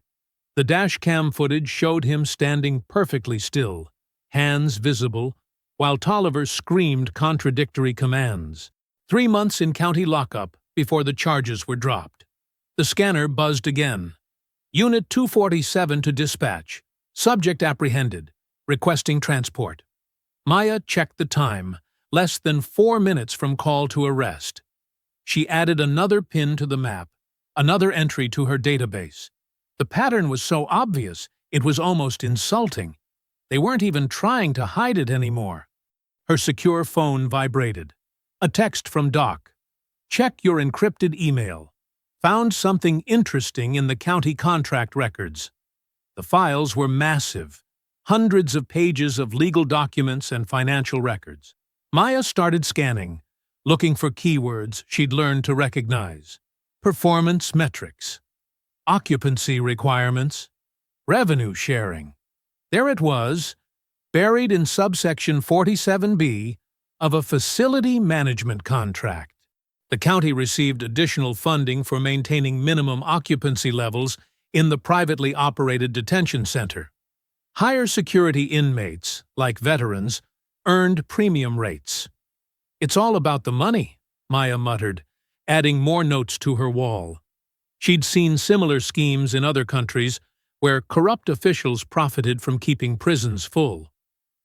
The dashcam footage showed him standing perfectly still, hands visible, while Tolliver screamed contradictory commands. 3 months in county lockup before the charges were dropped. The scanner buzzed again. Unit 247 to dispatch. Subject apprehended. Requesting transport. Maya checked the time. Less than 4 minutes from call to arrest. She added another pin to the map, another entry to her database. The pattern was so obvious, it was almost insulting. They weren't even trying to hide it anymore. Her secure phone vibrated. A text from Doc. Check your encrypted email. Found something interesting in the county contract records. The files were massive, hundreds of pages of legal documents and financial records. Maya started scanning, looking for keywords she'd learned to recognize. Performance metrics, occupancy requirements, revenue sharing. There it was, buried in subsection 47B of a facility management contract. The county received additional funding for maintaining minimum occupancy levels in the privately operated detention center. Higher security inmates, like veterans, earned premium rates. It's all about the money, Maya muttered, adding more notes to her wall. She'd seen similar schemes in other countries where corrupt officials profited from keeping prisons full.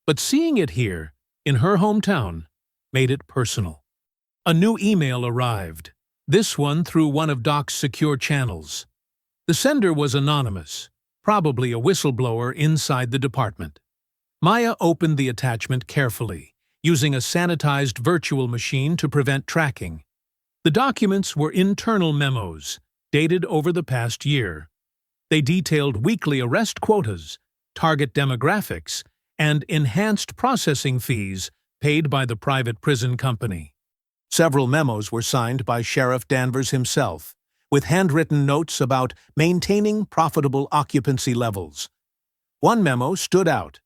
But seeing it here, in her hometown, made it personal. A new email arrived, this one through one of Doc's secure channels. The sender was anonymous, probably a whistleblower inside the department. Maya opened the attachment carefully, using a sanitized virtual machine to prevent tracking. The documents were internal memos, dated over the past year. They detailed weekly arrest quotas, target demographics, and enhanced processing fees paid by the private prison company. Several memos were signed by Sheriff Danvers himself, with handwritten notes about maintaining profitable occupancy levels. One memo stood out.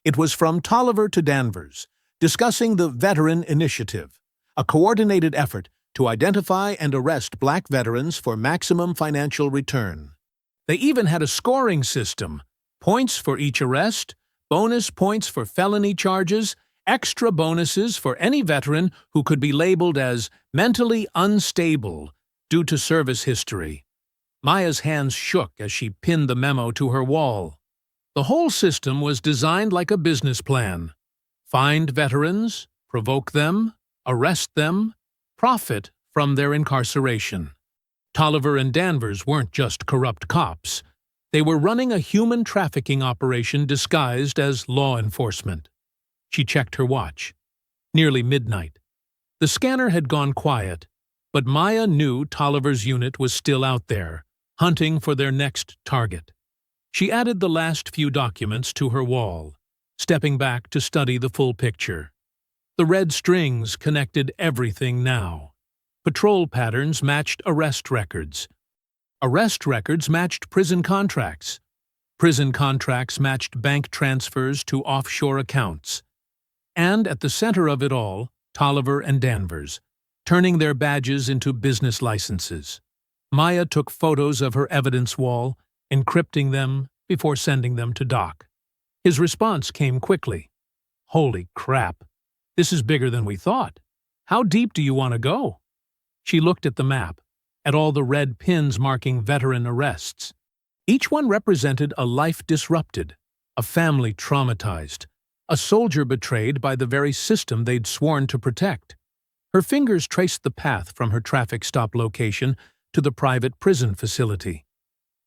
It was from Tolliver to Danvers, discussing the Veteran Initiative, a coordinated effort to identify and arrest black veterans for maximum financial return. They even had a scoring system: points for each arrest, bonus points for felony charges, extra bonuses for any veteran who could be labeled as mentally unstable due to service history. Maya's hands shook as she pinned the memo to her wall. The whole system was designed like a business plan. Find veterans, provoke them, arrest them, profit from their incarceration. Tolliver and Danvers weren't just corrupt cops. They were running a human trafficking operation disguised as law enforcement. She checked her watch. Nearly midnight. The scanner had gone quiet, But Maya knew Tolliver's unit was still out there, hunting for their next target. She added the last few documents to her wall, stepping back to study the full picture. The red strings connected everything now. Patrol patterns matched arrest records. Arrest records matched prison contracts. Prison contracts matched bank transfers to offshore accounts. And at the center of it all, Tolliver and Danvers, turning their badges into business licenses. Maya took photos of her evidence wall, encrypting them before sending them to Doc. His response came quickly. "Holy crap! This is bigger than we thought. How deep do you want to go?" She looked at the map, at all the red pins marking veteran arrests. Each one represented a life disrupted, a family traumatized, a soldier betrayed by the very system they'd sworn to protect. Her fingers traced the path from her traffic stop location to the private prison facility.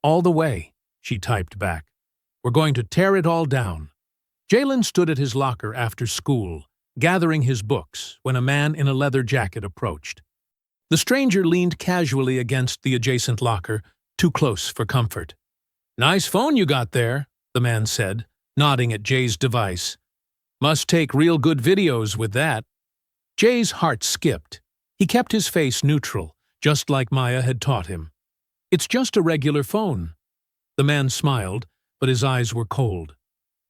"All the way," she typed back. "We're going to tear it all down." Jalen stood at his locker after school, gathering his books, when a man in a leather jacket approached. The stranger leaned casually against the adjacent locker, too close for comfort. "Nice phone you got there," the man said, nodding at Jay's device. "Must take real good videos with that." Jay's heart skipped. He kept his face neutral, just like Maya had taught him. "It's just a regular phone." The man smiled, but his eyes were cold.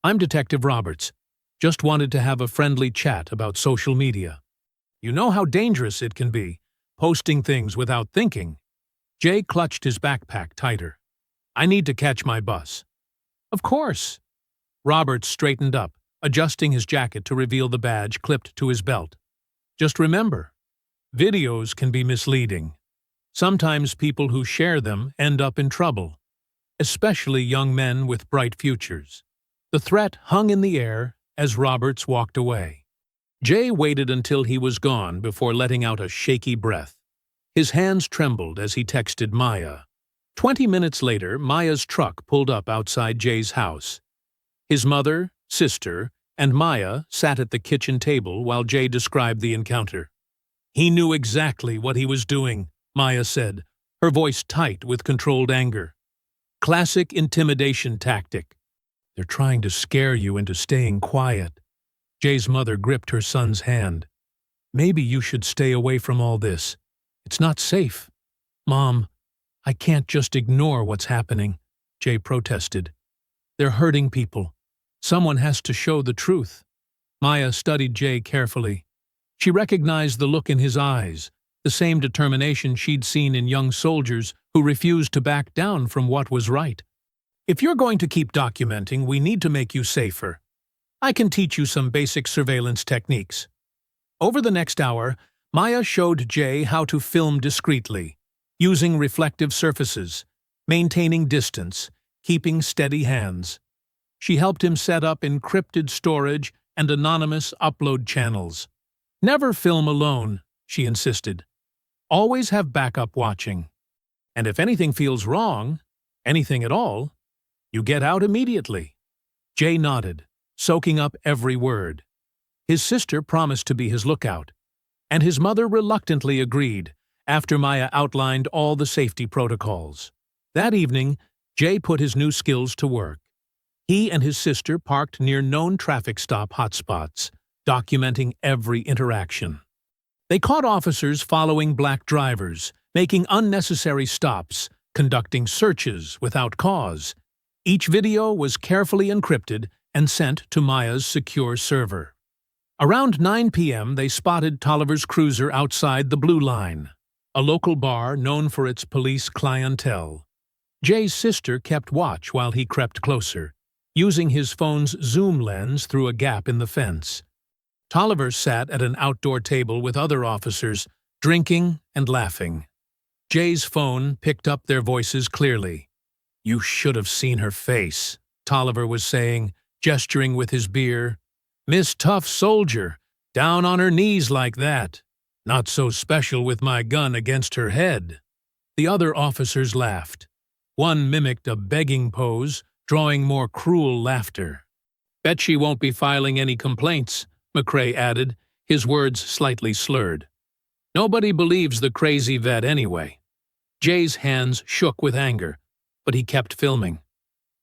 "I'm Detective Roberts. Just wanted to have a friendly chat about social media. You know how dangerous it can be, posting things without thinking." Jay clutched his backpack tighter. "I need to catch my bus." "Of course." Roberts straightened up, adjusting his jacket to reveal the badge clipped to his belt. "Just remember, videos can be misleading. Sometimes people who share them end up in trouble, especially young men with bright futures." The threat hung in the air as Roberts walked away. Jay waited until he was gone before letting out a shaky breath. His hands trembled as he texted Maya. 20 minutes later, Maya's truck pulled up outside Jay's house. His mother, sister, and Maya sat at the kitchen table while Jay described the encounter. "He knew exactly what he was doing," Maya said, her voice tight with controlled anger. "Classic intimidation tactic. They're trying to scare you into staying quiet." Jay's mother gripped her son's hand. "Maybe you should stay away from all this. It's not safe." "Mom, I can't just ignore what's happening," Jay protested. "They're hurting people. Someone has to show the truth." Maya studied Jay carefully. She recognized the look in his eyes, the same determination she'd seen in young soldiers who refused to back down from what was right. "If you're going to keep documenting, we need to make you safer. I can teach you some basic surveillance techniques." Over the next hour, Maya showed Jay how to film discreetly, using reflective surfaces, maintaining distance, keeping steady hands. She helped him set up encrypted storage and anonymous upload channels. "Never film alone," she insisted. "Always have backup watching. And if anything feels wrong, anything at all, you get out immediately." Jay nodded, soaking up every word. His sister promised to be his lookout, and his mother reluctantly agreed after Maya outlined all the safety protocols. That evening, Jay put his new skills to work. He and his sister parked near known traffic stop hotspots, documenting every interaction. They caught officers following black drivers, making unnecessary stops, conducting searches without cause. Each video was carefully encrypted and sent to Maya's secure server. Around 9 p.m., they spotted Tolliver's cruiser outside the Blue Line, a local bar known for its police clientele. Jay's sister kept watch while he crept closer, using his phone's zoom lens through a gap in the fence. Tolliver sat at an outdoor table with other officers, drinking and laughing. Jay's phone picked up their voices clearly. "You should have seen her face," Tolliver was saying, gesturing with his beer. "Miss Tough Soldier, down on her knees like that. Not so special with my gun against her head." The other officers laughed. One mimicked a begging pose, drawing more cruel laughter. "Bet she won't be filing any complaints," McCrae added, his words slightly slurred. Nobody believes the crazy vet anyway. Jay's hands shook with anger, but he kept filming.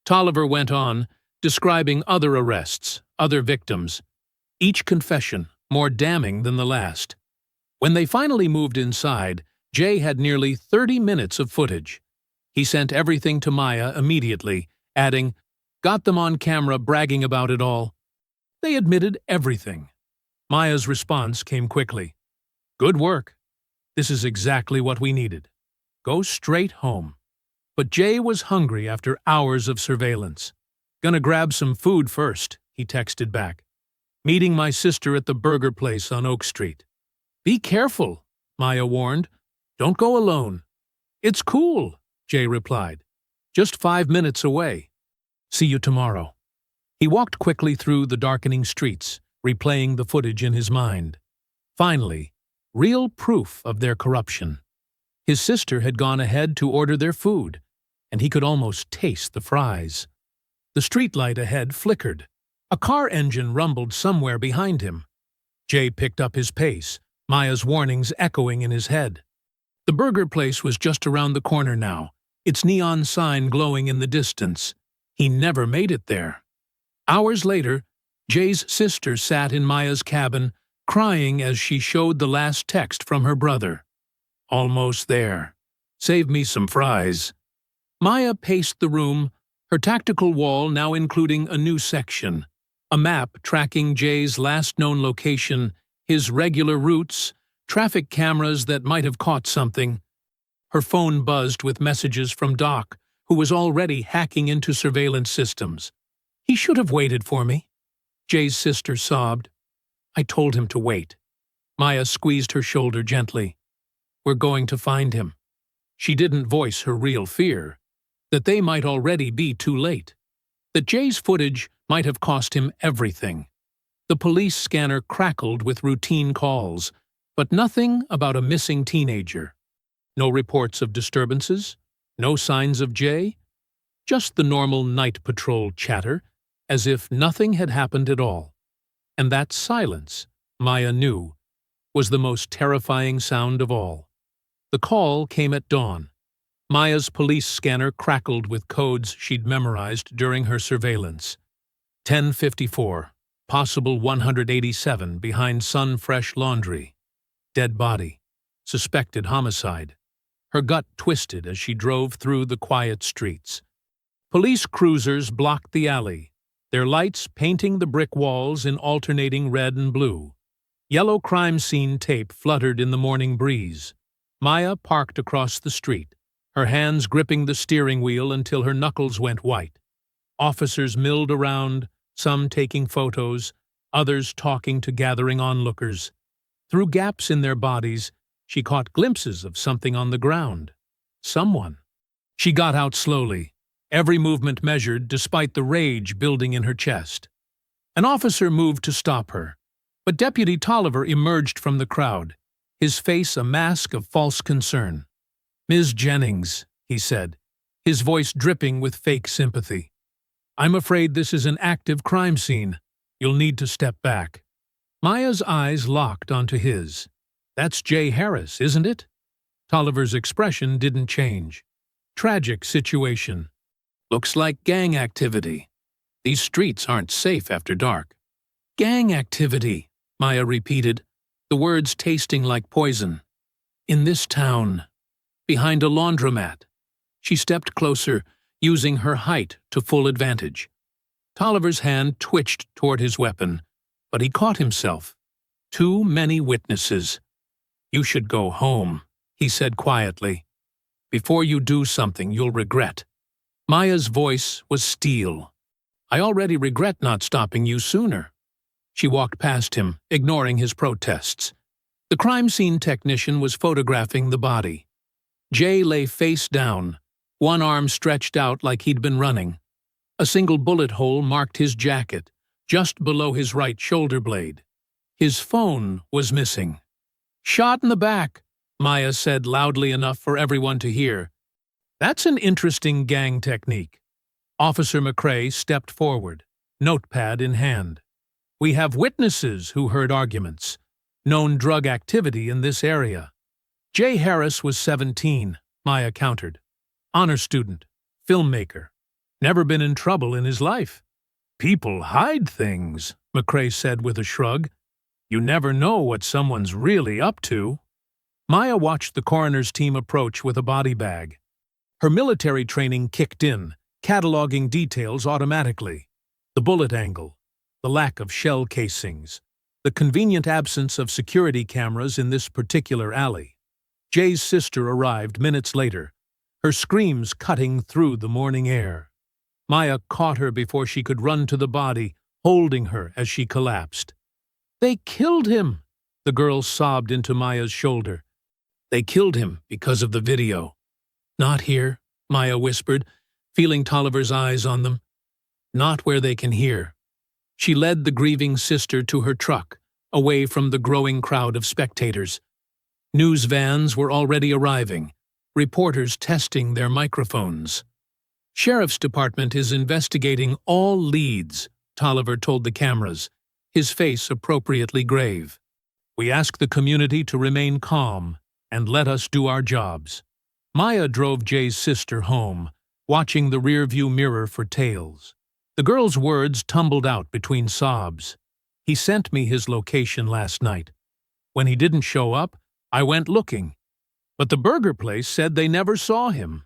Tolliver went on, describing other arrests, other victims, each confession more damning than the last. When they finally moved inside, Jay had nearly 30 minutes of footage. He sent everything to Maya immediately, adding, "Got them on camera bragging about it all." They admitted everything. Maya's response came quickly. "Good work. This is exactly what we needed. Go straight home." But Jay was hungry after hours of surveillance. "Gonna grab some food first," he texted back. "Meeting my sister at the burger place on Oak Street." "Be careful," Maya warned. "Don't go alone." "It's cool," Jay replied. "Just 5 minutes away. See you tomorrow." He walked quickly through the darkening streets, replaying the footage in his mind. Finally, real proof of their corruption. His sister had gone ahead to order their food, and he could almost taste the fries. The streetlight ahead flickered. A car engine rumbled somewhere behind him. Jay picked up his pace, Maya's warnings echoing in his head. The burger place was just around the corner now, its neon sign glowing in the distance. He never made it there. Hours later, Jay's sister sat in Maya's cabin, crying as she showed the last text from her brother. "Almost there. Save me some fries." Maya paced the room, her tactical wall now including a new section, a map tracking Jay's last known location, his regular routes, traffic cameras that might have caught something. Her phone buzzed with messages from Doc, who was already hacking into surveillance systems. "He should have waited for me." Jay's sister sobbed. "I told him to wait." Maya squeezed her shoulder gently. "We're going to find him." She didn't voice her real fear, that they might already be too late, that Jay's footage might have cost him everything. The police scanner crackled with routine calls, but nothing about a missing teenager. No reports of disturbances, no signs of Jay, just the normal night patrol chatter, as if nothing had happened at all. And that silence, Maya knew, was the most terrifying sound of all. The call came at dawn. Maya's police scanner crackled with codes she'd memorized during her surveillance. 1054, possible 187 behind Sun-Fresh Laundry. Dead body. Suspected homicide. Her gut twisted as she drove through the quiet streets. Police cruisers blocked the alley, their lights painting the brick walls in alternating red and blue. Yellow crime scene tape fluttered in the morning breeze. Maya parked across the street, her hands gripping the steering wheel until her knuckles went white. Officers milled around, some taking photos, others talking to gathering onlookers. Through gaps in their bodies, she caught glimpses of something on the ground. Someone. She got out slowly, every movement measured despite the rage building in her chest. An officer moved to stop her, but Deputy Tolliver emerged from the crowd, his face a mask of false concern. "Ms. Jennings," he said, his voice dripping with fake sympathy. "I'm afraid this is an active crime scene. You'll need to step back." Maya's eyes locked onto his. "That's Jay Harris, isn't it?" Tolliver's expression didn't change. "Tragic situation. Looks like gang activity. These streets aren't safe after dark." "Gang activity," Maya repeated, the words tasting like poison. "In this town. Behind a laundromat." She stepped closer, using her height to full advantage. Tolliver's hand twitched toward his weapon, but he caught himself. Too many witnesses. "You should go home," he said quietly. "Before you do something you'll regret." Maya's voice was steel. "I already regret not stopping you sooner." She walked past him, ignoring his protests. The crime scene technician was photographing the body. Jay lay face down, one arm stretched out like he'd been running. A single bullet hole marked his jacket, just below his right shoulder blade. His phone was missing. "Shot in the back," Maya said loudly enough for everyone to hear. "That's an interesting gang technique." Officer McCrae stepped forward, notepad in hand. "We have witnesses who heard arguments. known drug activity in this area. Jay Harris was 17, Maya countered. Honor student, filmmaker. Never been in trouble in his life. People hide things, McCrae said with a shrug. You never know what someone's really up to. Maya watched the coroner's team approach with a body bag. Her military training kicked in, cataloging details automatically. The bullet angle, the lack of shell casings, the convenient absence of security cameras in this particular alley. Jay's sister arrived minutes later, her screams cutting through the morning air. Maya caught her before she could run to the body, holding her as she collapsed. They killed him, the girl sobbed into Maya's shoulder. They killed him because of the video. Not here, Maya whispered, feeling Tolliver's eyes on them. Not where they can hear. She led the grieving sister to her truck, away from the growing crowd of spectators. News vans were already arriving, reporters testing their microphones. Sheriff's Department is investigating all leads, Tolliver told the cameras, his face appropriately grave. We ask the community to remain calm and let us do our jobs. Maya drove Jay's sister home, watching the rearview mirror for tails. The girl's words tumbled out between sobs. He sent me his location last night. When he didn't show up, I went looking. But the burger place said they never saw him.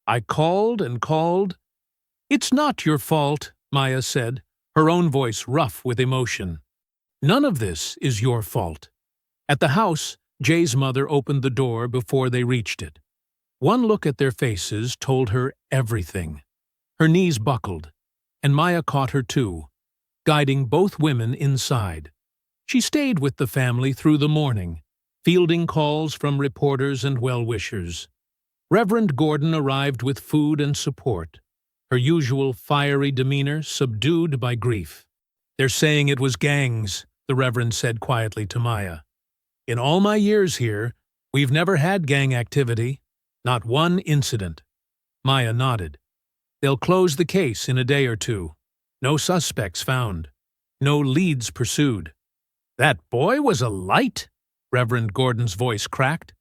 I called and called. It's not your fault, Maya said, her own voice rough with emotion. None of this is your fault. At the house, Jay's mother opened the door before they reached it. One look at their faces told her everything. Her knees buckled, and Maya caught her too, guiding both women inside. She stayed with the family through the morning, fielding calls from reporters and well-wishers. Reverend Gordon arrived with food and support, her usual fiery demeanor subdued by grief. They're saying it was gangs, the Reverend said quietly to Maya. In all my years here, we've never had gang activity, not one incident. Maya nodded. They'll close the case in a day or two. No suspects found. No leads pursued. That boy was a light, Reverend Gordon's voice cracked.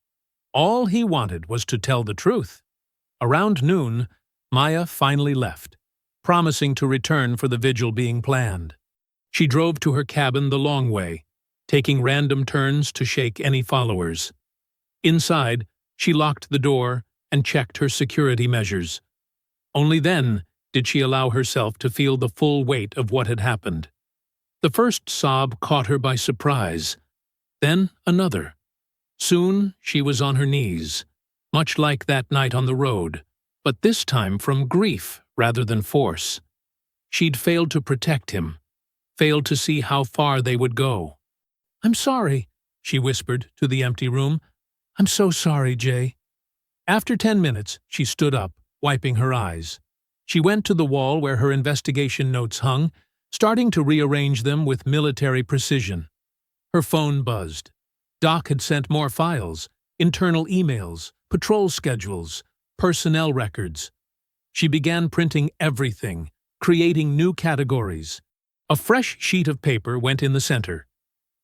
All he wanted was to tell the truth. Around noon, Maya finally left, promising to return for the vigil being planned. She drove to her cabin the long way, taking random turns to shake any followers. Inside, she locked the door and checked her security measures. Only then did she allow herself to feel the full weight of what had happened. The first sob caught her by surprise, then another. Soon she was on her knees, much like that night on the road, but this time from grief rather than force. She'd failed to protect him, failed to see how far they would go. I'm sorry, she whispered to the empty room. I'm so sorry, Jay. After 10 minutes, she stood up, wiping her eyes. She went to the wall where her investigation notes hung, starting to rearrange them with military precision. Her phone buzzed. Doc had sent more files, internal emails, patrol schedules, personnel records. She began printing everything, creating new categories. A fresh sheet of paper went in the center.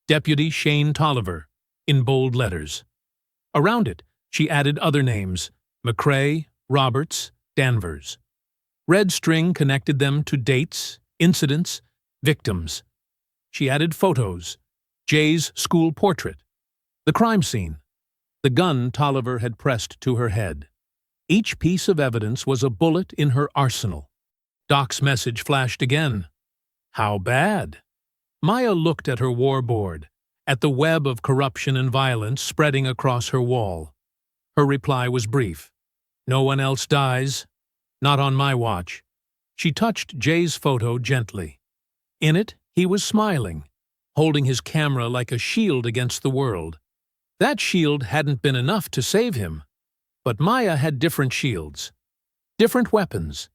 Deputy Shane Tolliver, in bold letters. Around it, she added other names, McCrae, Roberts, Danvers. Red string connected them to dates, incidents, victims. She added photos, Jay's school portrait, the crime scene, the gun Tolliver had pressed to her head. Each piece of evidence was a bullet in her arsenal. Doc's message flashed again. How bad? Maya looked at her war board, at the web of corruption and violence spreading across her wall. Her reply was brief. No one else dies. Not on my watch. She touched Jay's photo gently. In it, he was smiling, holding his camera like a shield against the world. That shield hadn't been enough to save him. But Maya had different shields, different weapons,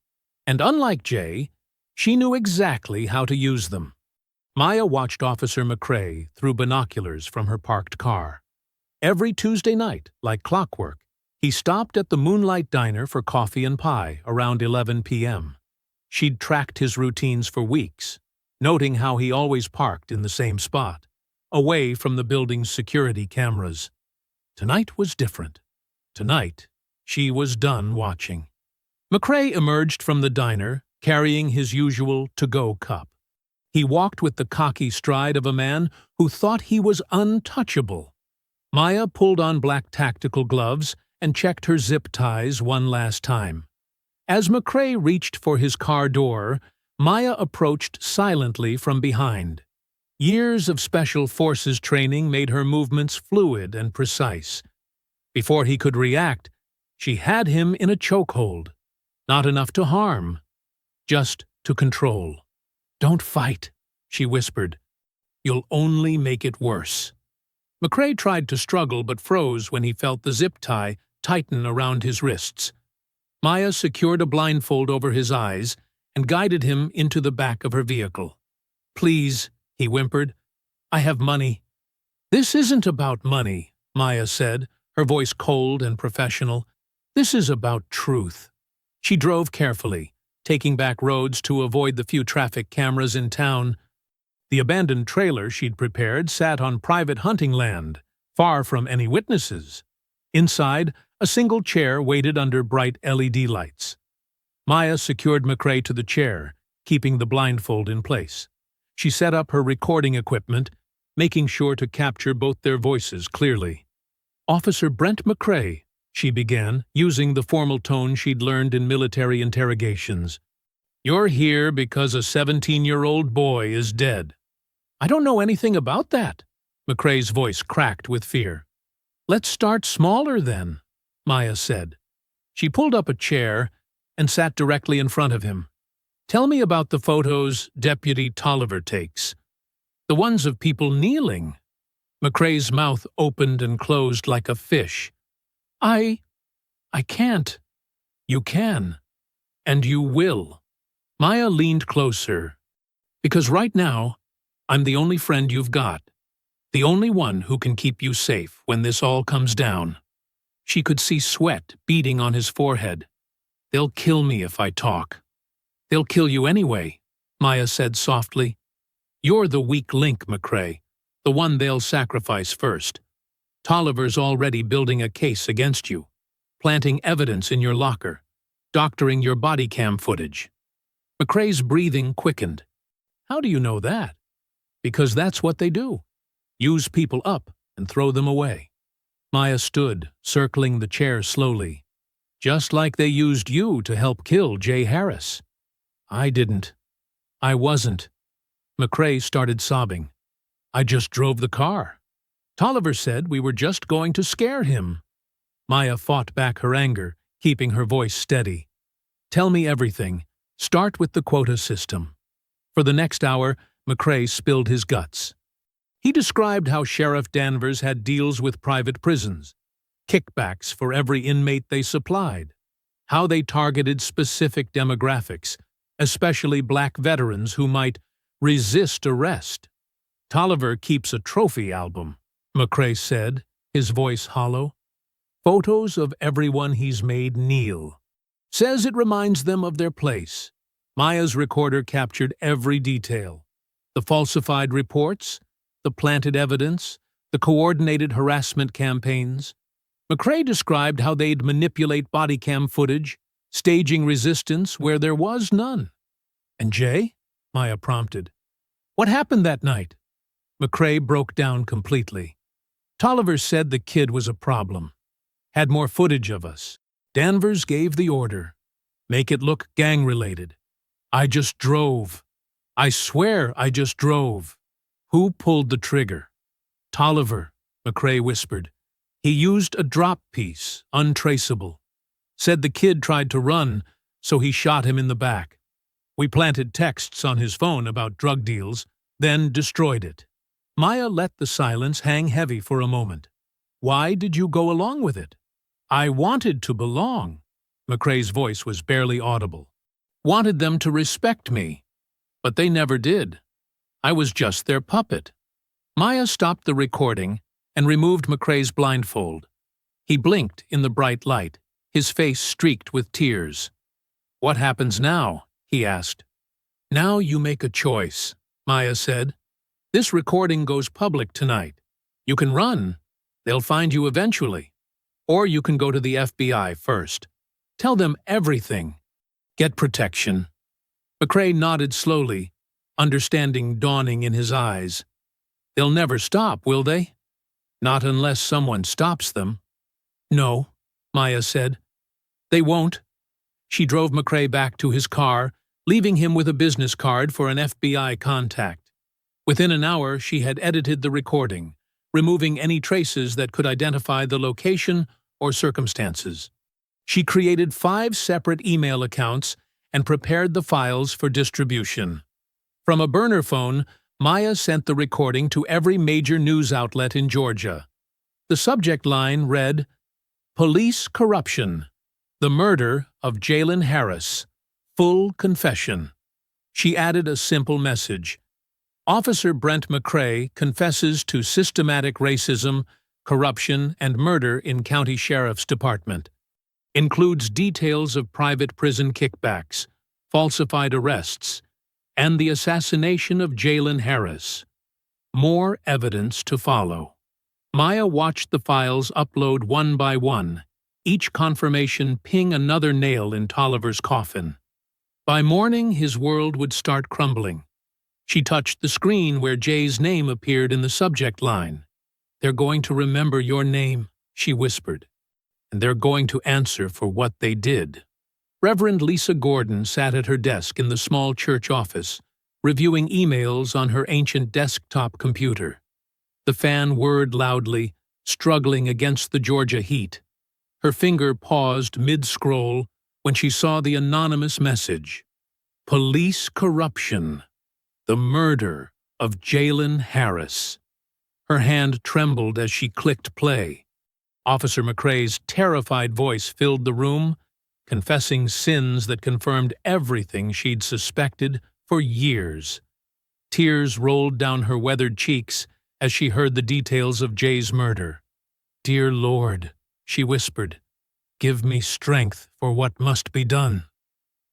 and unlike Jay, she knew exactly how to use them. Maya watched Officer McCrae through binoculars from her parked car. Every Tuesday night, like clockwork, he stopped at the Moonlight Diner for coffee and pie around 11 p.m. She'd tracked his routines for weeks, noting how he always parked in the same spot. away from the building's security cameras. Tonight was different. Tonight, she was done watching. McCrae emerged from the diner, carrying his usual to-go cup. He walked with the cocky stride of a man who thought he was untouchable. Maya pulled on black tactical gloves and checked her zip ties one last time. As McCrae reached for his car door, Maya approached silently from behind. Years of special forces training made her movements fluid and precise. Before he could react, she had him in a chokehold. Not enough to harm, just to control. "Don't fight," she whispered. "You'll only make it worse." McCrae tried to struggle but froze when he felt the zip tie tighten around his wrists. Maya secured a blindfold over his eyes and guided him into the back of her vehicle. "Please," he whimpered, "I have money." "This isn't about money," Maya said, her voice cold and professional. "This is about truth." She drove carefully, taking back roads to avoid the few traffic cameras in town. The abandoned trailer she'd prepared sat on private hunting land, far from any witnesses. Inside, a single chair waited under bright LED lights. Maya secured McCrae to the chair, keeping the blindfold in place. She set up her recording equipment, making sure to capture both their voices clearly. "Officer Brent McCrae," she began, using the formal tone she'd learned in military interrogations. "You're here because a 17-year-old boy is dead." "I don't know anything about that." McCrae's voice cracked with fear. "Let's start smaller then," Maya said. She pulled up a chair and sat directly in front of him. "Tell me about the photos Deputy Tolliver takes. The ones of people kneeling." McCrae's mouth opened and closed like a fish. I can't." "You can. And you will." Maya leaned closer. "Because right now, I'm the only friend you've got. The only one who can keep you safe when this all comes down." She could see sweat beading on his forehead. "They'll kill me if I talk." "They'll kill you anyway," Maya said softly. "You're the weak link, McCrae, the one they'll sacrifice first. Tolliver's already building a case against you, planting evidence in your locker, doctoring your body cam footage." McCrae's breathing quickened. "How do you know that?" "Because that's what they do. Use people up and throw them away." Maya stood, circling the chair slowly. "Just like they used you to help kill Jay Harris." "I didn't. I wasn't." McCrae started sobbing. "I just drove the car. Tolliver said we were just going to scare him." Maya fought back her anger, keeping her voice steady. "Tell me everything. Start with the quota system." For the next hour, McCrae spilled his guts. He described how Sheriff Danvers had deals with private prisons, kickbacks for every inmate they supplied, how they targeted specific demographics, especially black veterans who might resist arrest. "Tolliver keeps a trophy album," McCrae said, his voice hollow. "Photos of everyone he's made kneel. Says it reminds them of their place." Maya's recorder captured every detail. The falsified reports, the planted evidence, the coordinated harassment campaigns. McCrae described how they'd manipulate body cam footage, staging resistance where there was none. "And Jay?" Maya prompted. "What happened that night?" McCrae broke down completely. "Tolliver said the kid was a problem. Had more footage of us. Danvers gave the order. Make it look gang-related. I just drove. I swear I just drove." "Who pulled the trigger?" "Tolliver," McCrae whispered. "He used a drop piece, untraceable. Said the kid tried to run, so he shot him in the back. We planted texts on his phone about drug deals, then destroyed it." Maya let the silence hang heavy for a moment. "Why did you go along with it?" "I wanted to belong." McCrae's voice was barely audible. "Wanted them to respect me. But they never did. I was just their puppet." Maya stopped the recording and removed McCrae's blindfold. He blinked in the bright light, his face streaked with tears. "What happens now?" he asked. "Now you make a choice," Maya said. This recording goes public tonight. You can run. They'll find you eventually. Or you can go to the FBI first. Tell them everything. Get protection." McCrae nodded slowly, understanding dawning in his eyes. "They'll never stop, will they?" "Not unless someone stops them." "No," Maya said. "They won't." She drove McCrae back to his car, leaving him with a business card for an FBI contact. Within an hour, she had edited the recording, removing any traces that could identify the location or circumstances. She created 5 separate email accounts and prepared the files for distribution. From a burner phone, Maya sent the recording to every major news outlet in Georgia. The subject line read, "Police corruption. The murder of Jalen Harris. Full confession." She added a simple message. "Officer Brent McCrae confesses to systematic racism, corruption, and murder in County Sheriff's Department. Includes details of private prison kickbacks, falsified arrests, and the assassination of Jalen Harris. More evidence to follow." Maya watched the files upload one by one, each confirmation ping another nail in Tolliver's coffin. By morning, his world would start crumbling. She touched the screen where Jay's name appeared in the subject line. "They're going to remember your name," she whispered, "and they're going to answer for what they did." Reverend Lisa Gordon sat at her desk in the small church office, reviewing emails on her ancient desktop computer. The fan whirred loudly, struggling against the Georgia heat. Her finger paused mid-scroll when she saw the anonymous message. "Police corruption. The murder of Jalen Harris." Her hand trembled as she clicked play. Officer McCrae's terrified voice filled the room, confessing sins that confirmed everything she'd suspected for years. Tears rolled down her weathered cheeks as she heard the details of Jay's murder. "Dear Lord," she whispered, "give me strength for what must be done."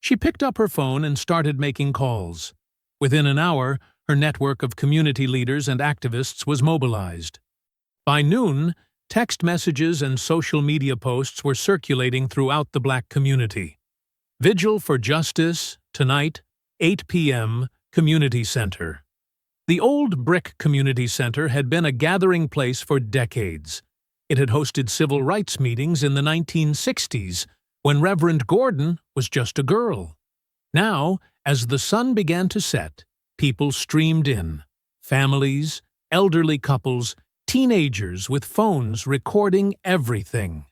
She picked up her phone and started making calls. Within an hour, her network of community leaders and activists was mobilized. By noon, text messages and social media posts were circulating throughout the Black community. "Vigil for Justice, tonight, 8 p.m., Community Center." The old brick community center had been a gathering place for decades. It had hosted civil rights meetings in the 1960s, when Reverend Gordon was just a girl. Now, as the sun began to set, people streamed in. Families, elderly couples, teenagers with phones recording everything.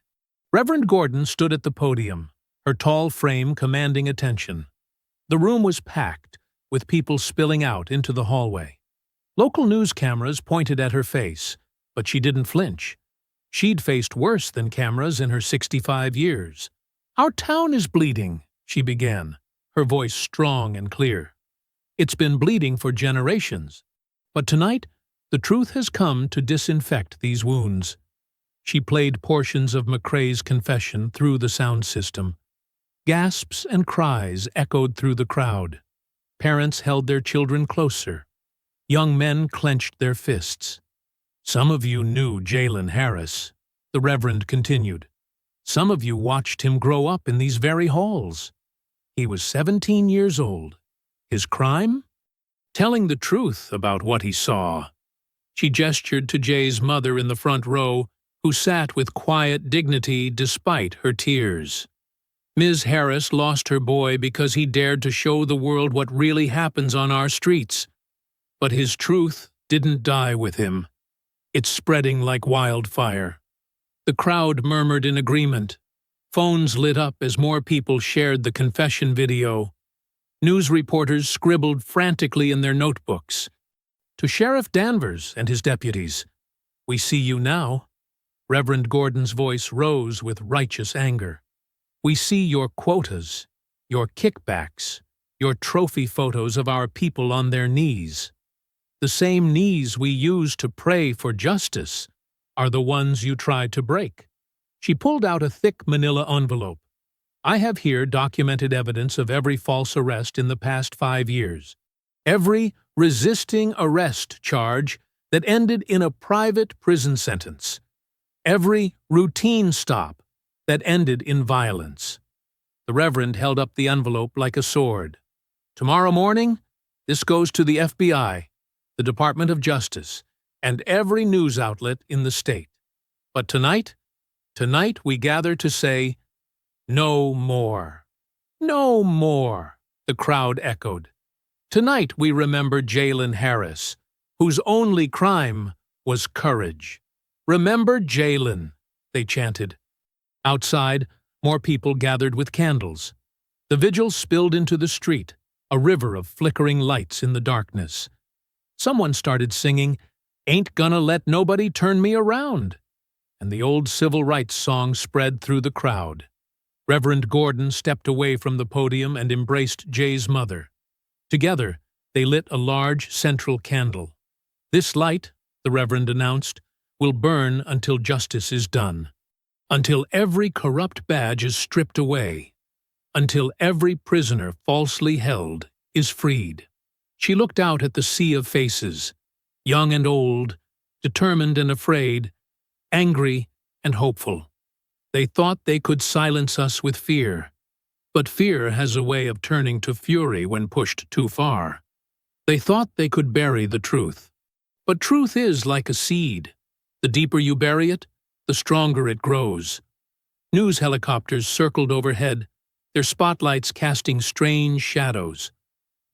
Reverend Gordon stood at the podium, her tall frame commanding attention. The room was packed, with people spilling out into the hallway. Local news cameras pointed at her face, but she didn't flinch. She'd faced worse than cameras in her 65 years. "Our town is bleeding," she began, her voice strong and clear. "It's been bleeding for generations. But tonight, the truth has come to disinfect these wounds." She played portions of McCrae's confession through the sound system. Gasps and cries echoed through the crowd. Parents held their children closer. Young men clenched their fists. "Some of you knew Jalen Harris," the Reverend continued. "Some of you watched him grow up in these very halls. He was 17 years old. His crime? Telling the truth about what he saw." She gestured to Jay's mother in the front row, who sat with quiet dignity despite her tears. "Ms. Harris lost her boy because he dared to show the world what really happens on our streets. But his truth didn't die with him. It's spreading like wildfire." The crowd murmured in agreement. Phones lit up as more people shared the confession video. News reporters scribbled frantically in their notebooks. To Sheriff Danvers and his deputies, "We see you now." Reverend Gordon's voice rose with righteous anger. "We see your quotas, your kickbacks, your trophy photos of our people on their knees. The same knees we use to pray for justice are the ones you tried to break." She pulled out a thick manila envelope. "I have here documented evidence of every false arrest in the past 5 years. Every resisting arrest charge that ended in a private prison sentence. Every routine stop that ended in violence. The Reverend held up the envelope like a sword. Tomorrow morning, this goes to the FBI, the Department of Justice, and every news outlet in the state. But tonight we gather to say, no more. No more, the crowd echoed. Tonight we remember Jalen Harris, whose only crime was courage. Remember Jalen, they chanted. Outside, more people gathered with candles. The vigil spilled into the street, a river of flickering lights in the darkness. Someone started singing, "Ain't Gonna Let Nobody Turn Me Around," and the old civil rights song spread through the crowd. Reverend Gordon stepped away from the podium and embraced Jay's mother. Together, they lit a large central candle. "This light," the Reverend announced, "will burn until justice is done. Until every corrupt badge is stripped away. Until every prisoner falsely held is freed." She looked out at the sea of faces, young and old, determined and afraid, angry and hopeful. They thought they could silence us with fear, but fear has a way of turning to fury when pushed too far. They thought they could bury the truth. But truth is like a seed. The deeper you bury it, the stronger it grows. News helicopters circled overhead, their spotlights casting strange shadows.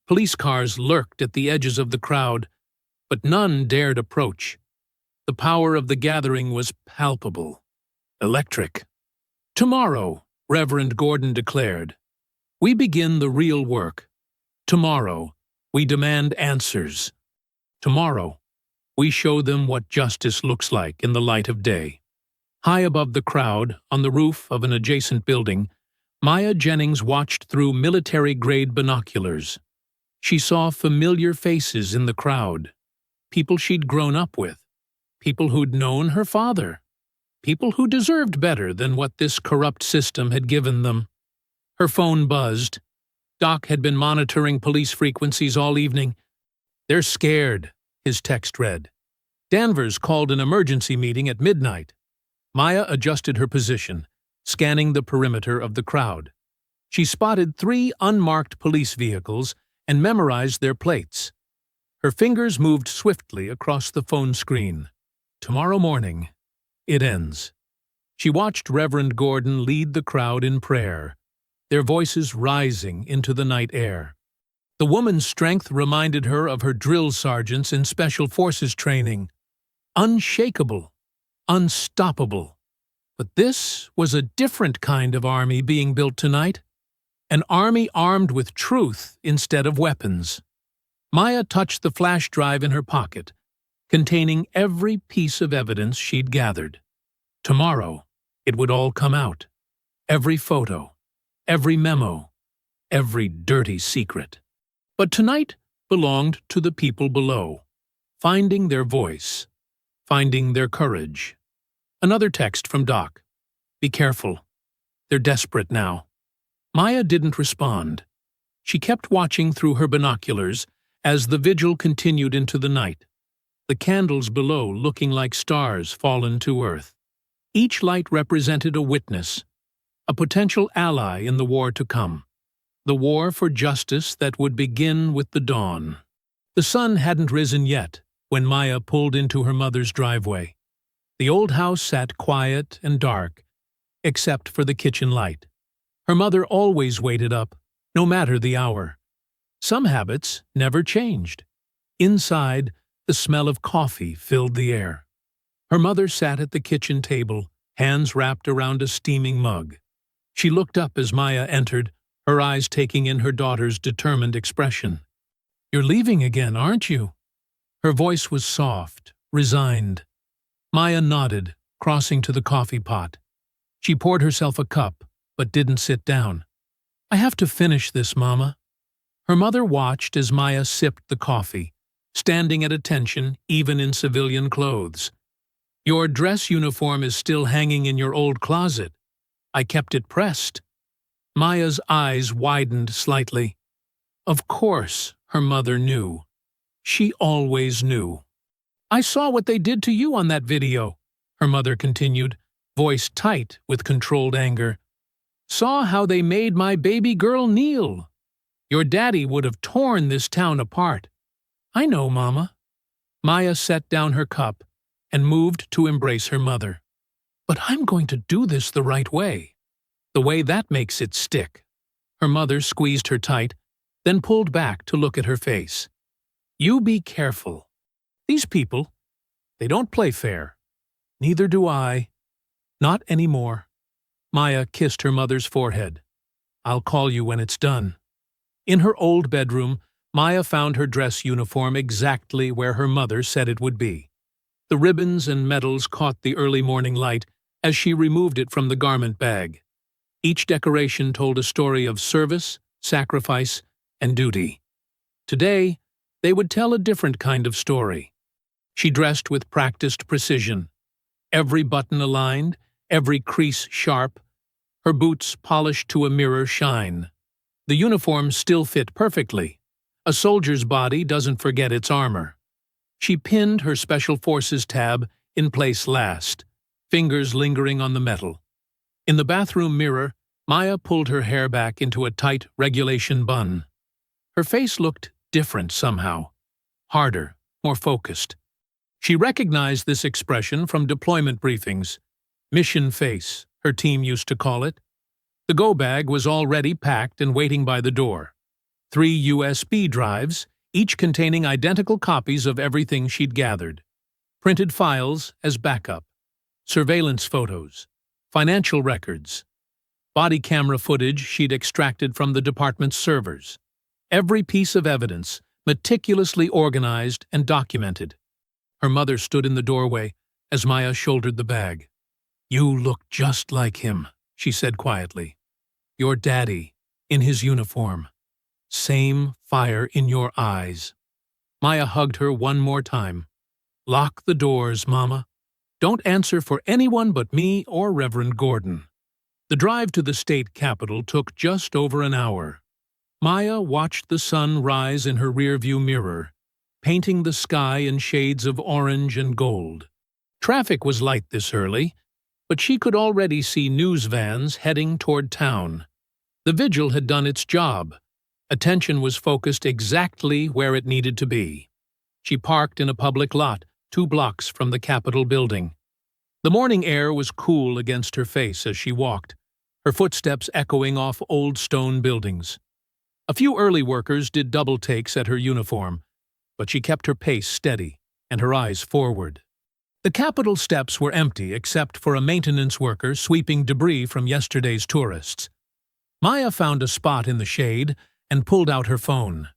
Police cars lurked at the edges of the crowd, but none dared approach. The power of the gathering was palpable, electric. "Tomorrow," Reverend Gordon declared, "we begin the real work. Tomorrow, we demand answers. Tomorrow, we show them what justice looks like in the light of day." High above the crowd, on the roof of an adjacent building, Maya Jennings watched through military-grade binoculars. She saw familiar faces in the crowd, people she'd grown up with, people who'd known her father, people who deserved better than what this corrupt system had given them. Her phone buzzed. Doc had been monitoring police frequencies all evening. "They're scared," his text read. "Danvers called an emergency meeting at midnight." Maya adjusted her position, scanning the perimeter of the crowd. She spotted 3 unmarked police vehicles and memorized their plates. Her fingers moved swiftly across the phone screen. "Tomorrow morning, it ends." She watched Reverend Gordon lead the crowd in prayer, their voices rising into the night air. The woman's strength reminded her of her drill sergeants in Special Forces training. Unshakable, unstoppable. But this was a different kind of army being built tonight. An army armed with truth instead of weapons. Maya touched the flash drive in her pocket, containing every piece of evidence she'd gathered. Tomorrow, it would all come out. Every photo, every memo, every dirty secret. But tonight belonged to the people below, finding their voice, finding their courage. Another text from Doc. "Be careful. They're desperate now." Maya didn't respond. She kept watching through her binoculars as the vigil continued into the night, the candles below looking like stars fallen to earth. Each light represented a witness, a potential ally in the war to come, the war for justice that would begin with the dawn. The sun hadn't risen yet when Maya pulled into her mother's driveway. The old house sat quiet and dark, except for the kitchen light. Her mother always waited up, no matter the hour. Some habits never changed. Inside, the smell of coffee filled the air. Her mother sat at the kitchen table, hands wrapped around a steaming mug. She looked up as Maya entered, her eyes taking in her daughter's determined expression. "You're leaving again, aren't you?" Her voice was soft, resigned. Maya nodded, crossing to the coffee pot. She poured herself a cup, but didn't sit down. "I have to finish this, Mama." Her mother watched as Maya sipped the coffee, standing at attention even in civilian clothes. "Your dress uniform is still hanging in your old closet. I kept it pressed." Maya's eyes widened slightly. Of course, her mother knew. She always knew. "I saw what they did to you on that video," her mother continued, voice tight with controlled anger. "Saw how they made my baby girl kneel. Your daddy would have torn this town apart." "I know, Mama." Maya set down her cup and moved to embrace her mother. "But I'm going to do this the right way. The way that makes it stick." Her mother squeezed her tight, then pulled back to look at her face. "You be careful. These people, they don't play fair. Neither do I. Not anymore." Maya kissed her mother's forehead. "I'll call you when it's done." In her old bedroom, Maya found her dress uniform exactly where her mother said it would be. The ribbons and medals caught the early morning light as she removed it from the garment bag. Each decoration told a story of service, sacrifice, and duty. Today, they would tell a different kind of story. She dressed with practiced precision. Every button aligned, every crease sharp, her boots polished to a mirror shine. The uniform still fit perfectly. A soldier's body doesn't forget its armor. She pinned her Special Forces tab in place last, fingers lingering on the metal. In the bathroom mirror, Maya pulled her hair back into a tight regulation bun. Her face looked different somehow, harder, more focused. She recognized this expression from deployment briefings. Mission face, her team used to call it. The go bag was already packed and waiting by the door. 3 USB drives, each containing identical copies of everything she'd gathered. Printed files as backup. Surveillance photos. Financial records. Body camera footage she'd extracted from the department's servers. Every piece of evidence, meticulously organized and documented. Her mother stood in the doorway as Maya shouldered the bag. "You look just like him," she said quietly. "Your daddy, in his uniform. Same fire in your eyes." Maya hugged her one more time. "Lock the doors, Mama. Don't answer for anyone but me or Reverend Gordon." The drive to the state capitol took just over an hour. Maya watched the sun rise in her rearview mirror, painting the sky in shades of orange and gold. Traffic was light this early, but she could already see news vans heading toward town. The vigil had done its job. Attention was focused exactly where it needed to be. She parked in a public lot 2 blocks from the Capitol building. The morning air was cool against her face as she walked, her footsteps echoing off old stone buildings. A few early workers did double takes at her uniform, but she kept her pace steady and her eyes forward. The Capitol steps were empty except for a maintenance worker sweeping debris from yesterday's tourists. Maya found a spot in the shade and pulled out her phone.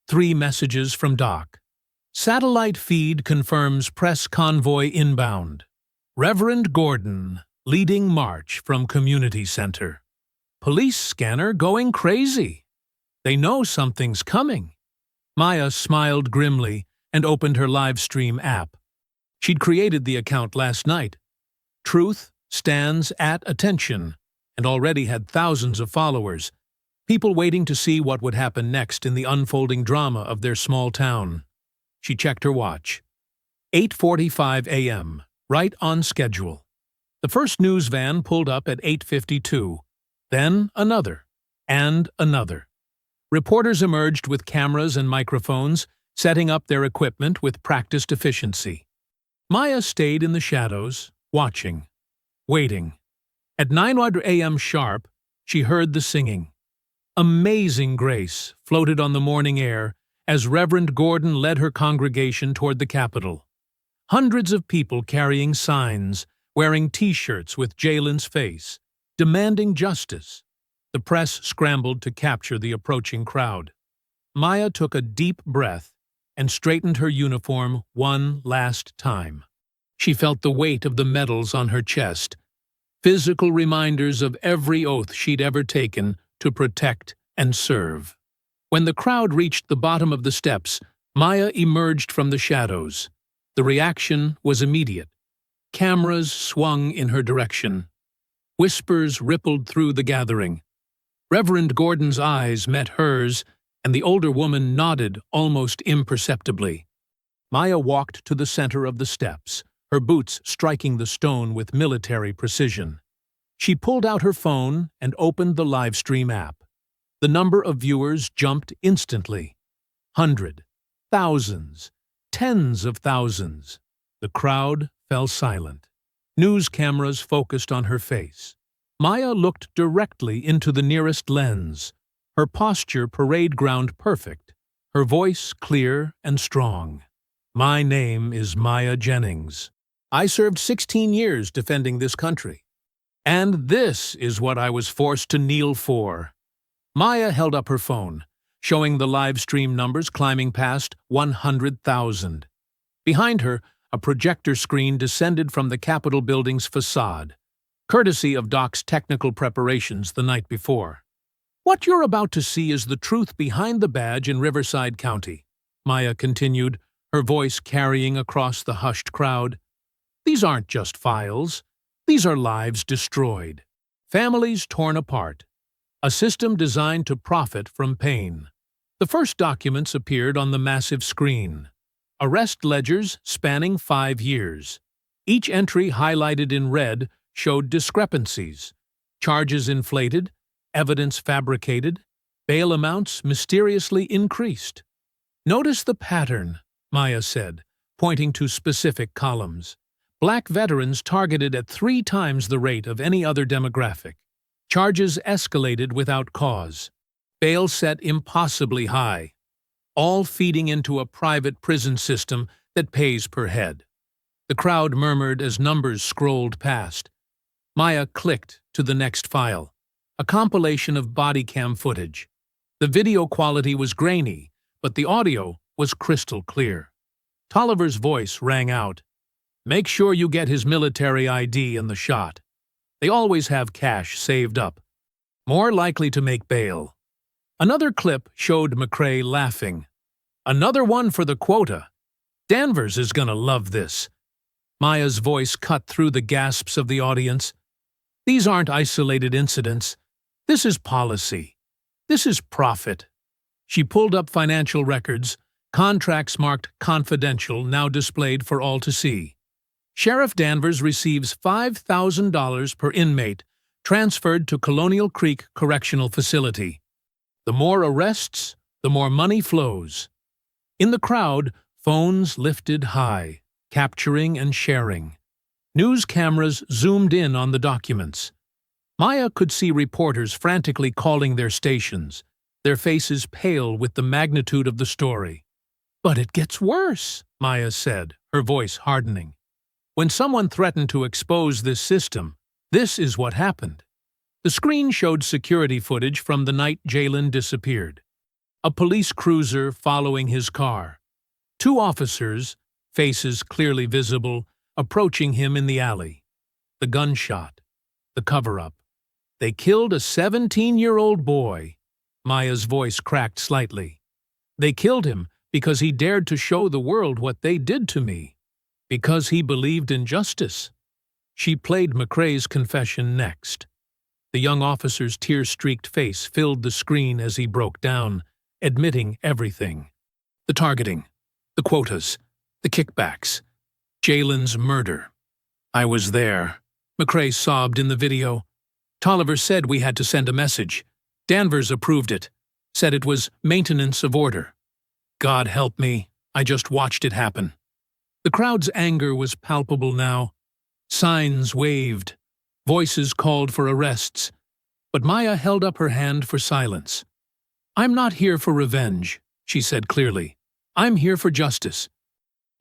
3 messages from Doc. Satellite feed confirms press convoy inbound. Reverend Gordon, leading march from community center. Police scanner going crazy. They know something's coming. Maya smiled grimly and opened her live stream app. She'd created the account last night. Truth stands at attention and already had thousands of followers, people waiting to see what would happen next in the unfolding drama of their small town. She checked her watch. 8:45 a.m., right on schedule. The first news van pulled up at 8:52, then another, and another. Reporters emerged with cameras and microphones, setting up their equipment with practiced efficiency. Maya stayed in the shadows, watching, waiting. At 9 a.m. sharp, she heard the singing. Amazing grace floated on the morning air as Reverend Gordon led her congregation toward the Capitol. Hundreds of people carrying signs, wearing T-shirts with Jalen's face, demanding justice. The press scrambled to capture the approaching crowd. Maya took a deep breath and straightened her uniform one last time. She felt the weight of the medals on her chest, physical reminders of every oath she'd ever taken to protect and serve. When the crowd reached the bottom of the steps, Maya emerged from the shadows. The reaction was immediate. Cameras swung in her direction. Whispers rippled through the gathering. Reverend Gordon's eyes met hers, and the older woman nodded almost imperceptibly. Maya walked to the center of the steps, her boots striking the stone with military precision. She pulled out her phone and opened the livestream app. The number of viewers jumped instantly. 100, thousands, tens of thousands. The crowd fell silent. News cameras focused on her face. Maya looked directly into the nearest lens, her posture parade ground perfect, her voice clear and strong. My name is Maya Jennings. I served 16 years defending this country. And this is what I was forced to kneel for. Maya held up her phone, showing the live stream numbers climbing past 100,000. Behind her, a projector screen descended from the Capitol building's facade, courtesy of Doc's technical preparations the night before. What you're about to see is the truth behind the badge in Riverside County, Maya continued, her voice carrying across the hushed crowd. These aren't just files. These are lives destroyed, families torn apart, a system designed to profit from pain. The first documents appeared on the massive screen. Arrest ledgers spanning 5 years. Each entry highlighted in red showed discrepancies, charges inflated, evidence fabricated, bail amounts mysteriously increased. Notice the pattern, Maya said, pointing to specific columns. Black veterans targeted at 3 times the rate of any other demographic. Charges escalated without cause. Bail set impossibly high, all feeding into a private prison system that pays per head. The crowd murmured as numbers scrolled past. Maya clicked to the next file, a compilation of body cam footage. The video quality was grainy, but the audio was crystal clear. Tolliver's voice rang out. Make sure you get his military ID in the shot. They always have cash saved up, more likely to make bail. Another clip showed McCrae laughing. Another one for the quota. Danvers is gonna love this. Maya's voice cut through the gasps of the audience. These aren't isolated incidents. This is policy. This is profit. She pulled up financial records, contracts marked confidential now displayed for all to see. Sheriff Danvers receives $5,000 per inmate, transferred to Colonial Creek Correctional Facility. The more arrests, the more money flows. In the crowd, phones lifted high, capturing and sharing. News cameras zoomed in on the documents. Maya could see reporters frantically calling their stations, their faces pale with the magnitude of the story. But it gets worse, Maya said, her voice hardening. When someone threatened to expose this system, this is what happened. The screen showed security footage from the night Jalen disappeared. A police cruiser following his car. 2 officers, faces clearly visible, approaching him in the alley. The gunshot. The cover-up. They killed a 17-year-old boy. Maya's voice cracked slightly. They killed him because he dared to show the world what they did to me. Because he believed in justice. She played McCrae's confession next. The young officer's tear-streaked face filled the screen as he broke down, admitting everything. The targeting, the quotas, the kickbacks, Jalen's murder. I was there. McCrae sobbed in the video. Tolliver said we had to send a message. Danvers approved it, said it was maintenance of order. God help me, I just watched it happen. The crowd's anger was palpable now. Signs waved. Voices called for arrests. But Maya held up her hand for silence. I'm not here for revenge, she said clearly. I'm here for justice.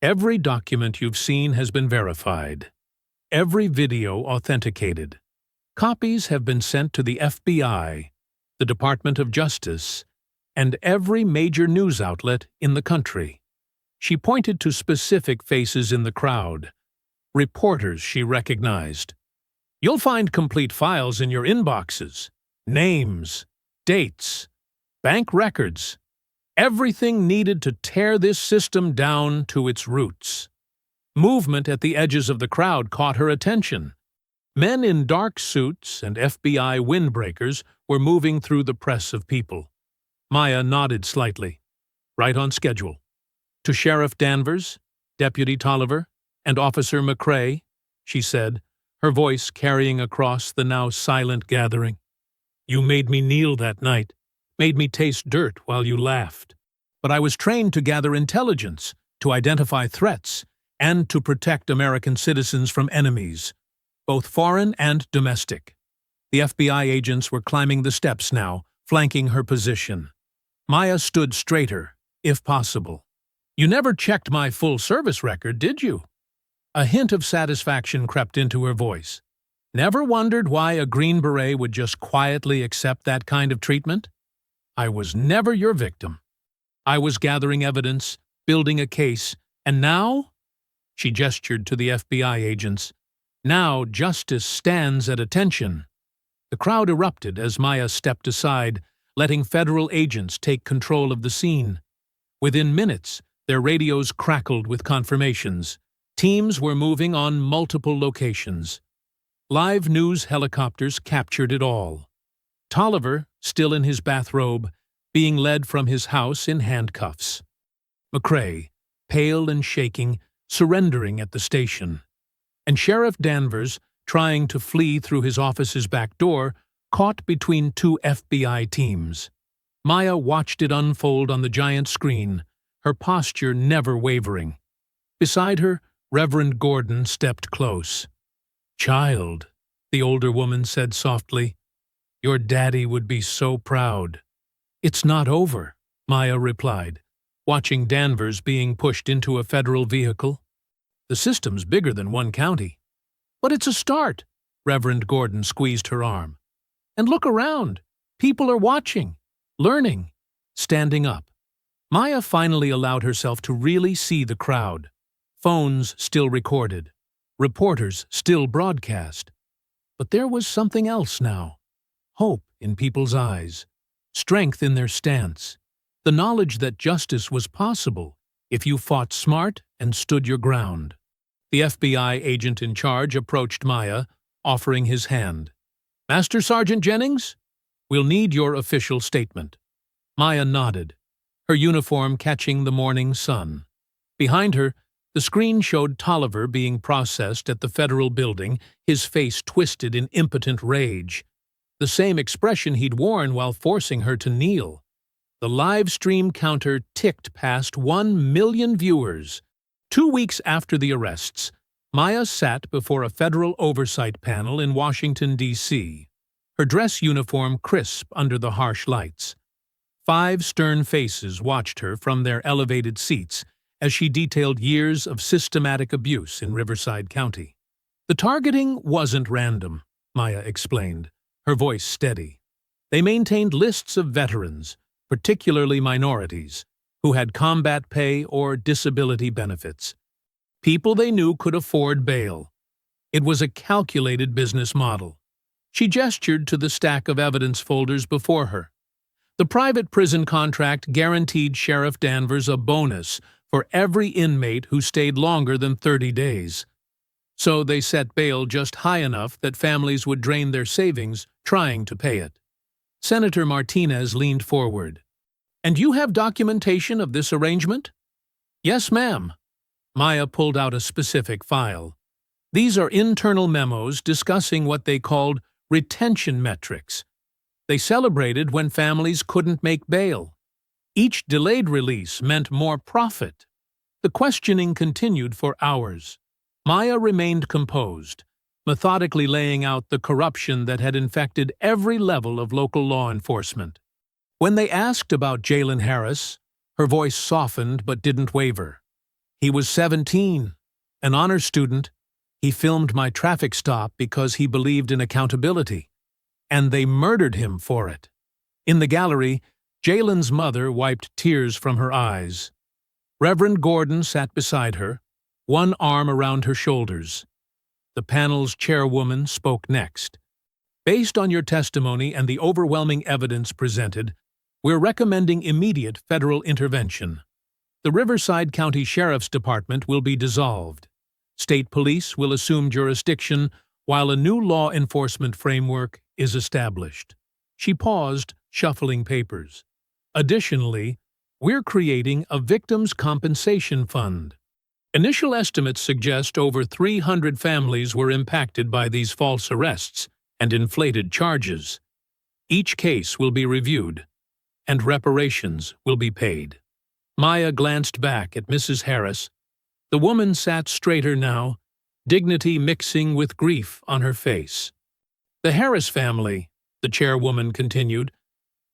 Every document you've seen has been verified. Every video authenticated. Copies have been sent to the FBI, the Department of Justice, and every major news outlet in the country. She pointed to specific faces in the crowd, reporters she recognized. You'll find complete files in your inboxes, names, dates, bank records, everything needed to tear this system down to its roots. Movement at the edges of the crowd caught her attention. Men in dark suits and FBI windbreakers were moving through the press of people. Maya nodded slightly. Right on schedule. To Sheriff Danvers, Deputy Tolliver, and Officer McCrae, she said, her voice carrying across the now silent gathering. You made me kneel that night, made me taste dirt while you laughed. But I was trained to gather intelligence, to identify threats, and to protect American citizens from enemies, both foreign and domestic. The FBI agents were climbing the steps now, flanking her position. Maya stood straighter, if possible. You never checked my full service record, did you? A hint of satisfaction crept into her voice. Never wondered why a Green Beret would just quietly accept that kind of treatment? I was never your victim. I was gathering evidence, building a case, and now? She gestured to the FBI agents. Now justice stands at attention. The crowd erupted as Maya stepped aside, letting federal agents take control of the scene. Within minutes, their radios crackled with confirmations. Teams were moving on multiple locations. Live news helicopters captured it all. Tolliver, still in his bathrobe, being led from his house in handcuffs. McCrae, pale and shaking, surrendering at the station. And Sheriff Danvers, trying to flee through his office's back door, caught between two FBI teams. Maya watched it unfold on the giant screen, her posture never wavering. Beside her, Reverend Gordon stepped close. Child, the older woman said softly, your daddy would be so proud. It's not over, Maya replied, watching Danvers being pushed into a federal vehicle. The system's bigger than one county. But it's a start, Reverend Gordon squeezed her arm. And look around. People are watching, learning, standing up. Maya finally allowed herself to really see the crowd. Phones still recorded. Reporters still broadcast. But there was something else now. Hope in people's eyes. Strength in their stance. The knowledge that justice was possible if you fought smart and stood your ground. The FBI agent in charge approached Maya, offering his hand. Master Sergeant Jennings, we'll need your official statement. Maya nodded, her uniform catching the morning sun. Behind her, the screen showed Tolliver being processed at the federal building, his face twisted in impotent rage. The same expression he'd worn while forcing her to kneel. The live stream counter ticked past 1 million viewers. 2 weeks after the arrests, Maya sat before a federal oversight panel in Washington, D.C., her dress uniform crisp under the harsh lights. 5 stern faces watched her from their elevated seats as she detailed years of systematic abuse in Riverside County. The targeting wasn't random, Maya explained, her voice steady. They maintained lists of veterans, particularly minorities, who had combat pay or disability benefits. People they knew could afford bail. It was a calculated business model. She gestured to the stack of evidence folders before her. The private prison contract guaranteed Sheriff Danvers a bonus for every inmate who stayed longer than 30 days. So they set bail just high enough that families would drain their savings trying to pay it. Senator Martinez leaned forward. And you have documentation of this arrangement? Yes, ma'am. Maya pulled out a specific file. These are internal memos discussing what they called retention metrics. They celebrated when families couldn't make bail. Each delayed release meant more profit. The questioning continued for hours. Maya remained composed, methodically laying out the corruption that had infected every level of local law enforcement. When they asked about Jalen Harris, her voice softened but didn't waver. He was 17, an honor student. He filmed my traffic stop because he believed in accountability. And they murdered him for it. In the gallery, Jalen's mother wiped tears from her eyes. Reverend Gordon sat beside her, one arm around her shoulders. The panel's chairwoman spoke next. Based on your testimony and the overwhelming evidence presented, we're recommending immediate federal intervention. The Riverside County Sheriff's Department will be dissolved. State police will assume jurisdiction while a new law enforcement framework is established. She paused, shuffling papers. Additionally, we're creating a victims' compensation fund. Initial estimates suggest over 300 families were impacted by these false arrests and inflated charges. Each case will be reviewed, and reparations will be paid. Maya glanced back at Mrs. Harris. The woman sat straighter now, dignity mixing with grief on her face. The Harris family, the chairwoman continued,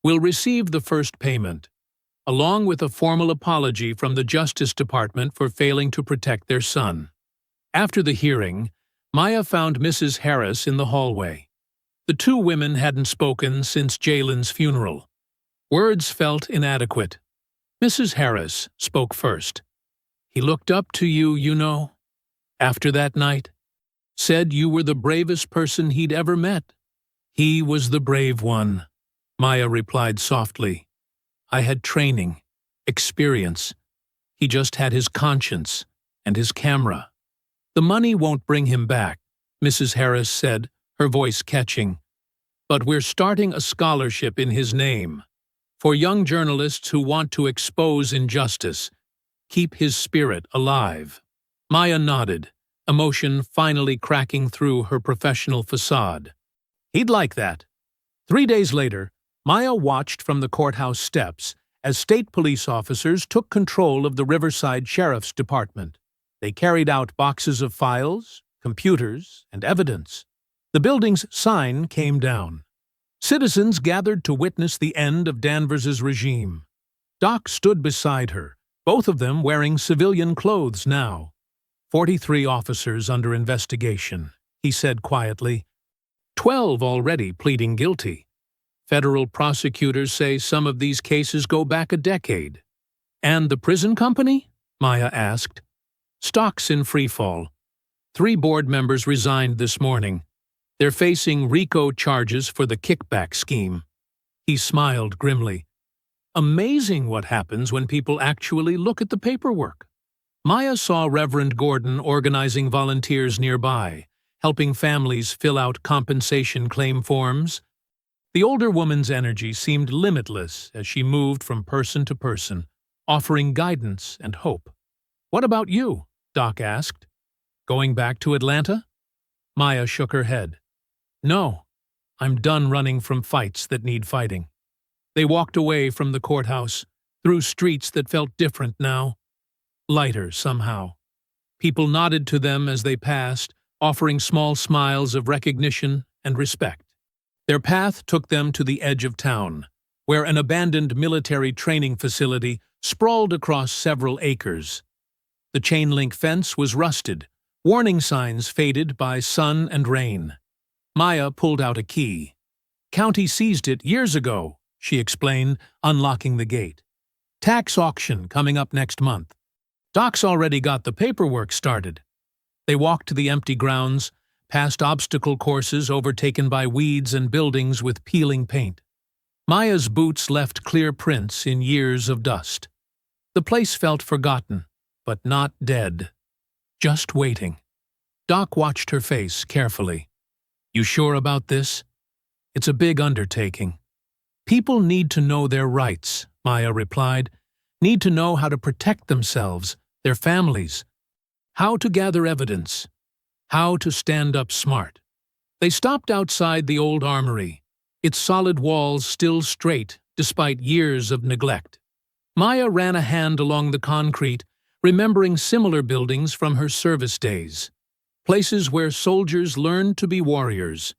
will receive the first payment, along with a formal apology from the Justice Department for failing to protect their son. After the hearing, Maya found Mrs. Harris in the hallway. The two women hadn't spoken since Jalen's funeral. Words felt inadequate. Mrs. Harris spoke first. "He looked up to you, you know. After that night, said you were the bravest person he'd ever met." "He was the brave one," Maya replied softly. "I had training, experience. He just had his conscience and his camera." "The money won't bring him back," Mrs. Harris said, her voice catching. "But we're starting a scholarship in his name for young journalists who want to expose injustice, keep his spirit alive." Maya nodded, emotion finally cracking through her professional facade. "He'd like that." 3 days later, Maya watched from the courthouse steps as state police officers took control of the Riverside Sheriff's Department. They carried out boxes of files, computers, and evidence. The building's sign came down. Citizens gathered to witness the end of Danvers's regime. Doc stood beside her, both of them wearing civilian clothes now. 43 officers under investigation, he said quietly. 12 already pleading guilty. Federal prosecutors say some of these cases go back a decade. "And the prison company?" Maya asked. "Stocks in freefall. 3 board members resigned this morning. They're facing RICO charges for the kickback scheme." He smiled grimly. Amazing what happens when people actually look at the paperwork. Maya saw Reverend Gordon organizing volunteers nearby, helping families fill out compensation claim forms. The older woman's energy seemed limitless as she moved from person to person, offering guidance and hope. "What about you?" Doc asked. "Going back to Atlanta?" Maya shook her head. "No, I'm done running from fights that need fighting." They walked away from the courthouse, through streets that felt different now. Lighter, somehow. People nodded to them as they passed, offering small smiles of recognition and respect. Their path took them to the edge of town, where an abandoned military training facility sprawled across several acres. The chain-link fence was rusted, warning signs faded by sun and rain. Maya pulled out a key. "County seized it years ago," she explained, unlocking the gate. "Tax auction coming up next month. Doc's already got the paperwork started." They walked to the empty grounds, past obstacle courses overtaken by weeds and buildings with peeling paint. Maya's boots left clear prints in years of dust. The place felt forgotten, but not dead. Just waiting. Doc watched her face carefully. "You sure about this? It's a big undertaking." "People need to know their rights," Maya replied. "Need to know how to protect themselves, their families, how to gather evidence, how to stand up smart." They stopped outside the old armory, its solid walls still straight despite years of neglect. Maya ran a hand along the concrete, remembering similar buildings from her service days. Places where soldiers learned to be warriors.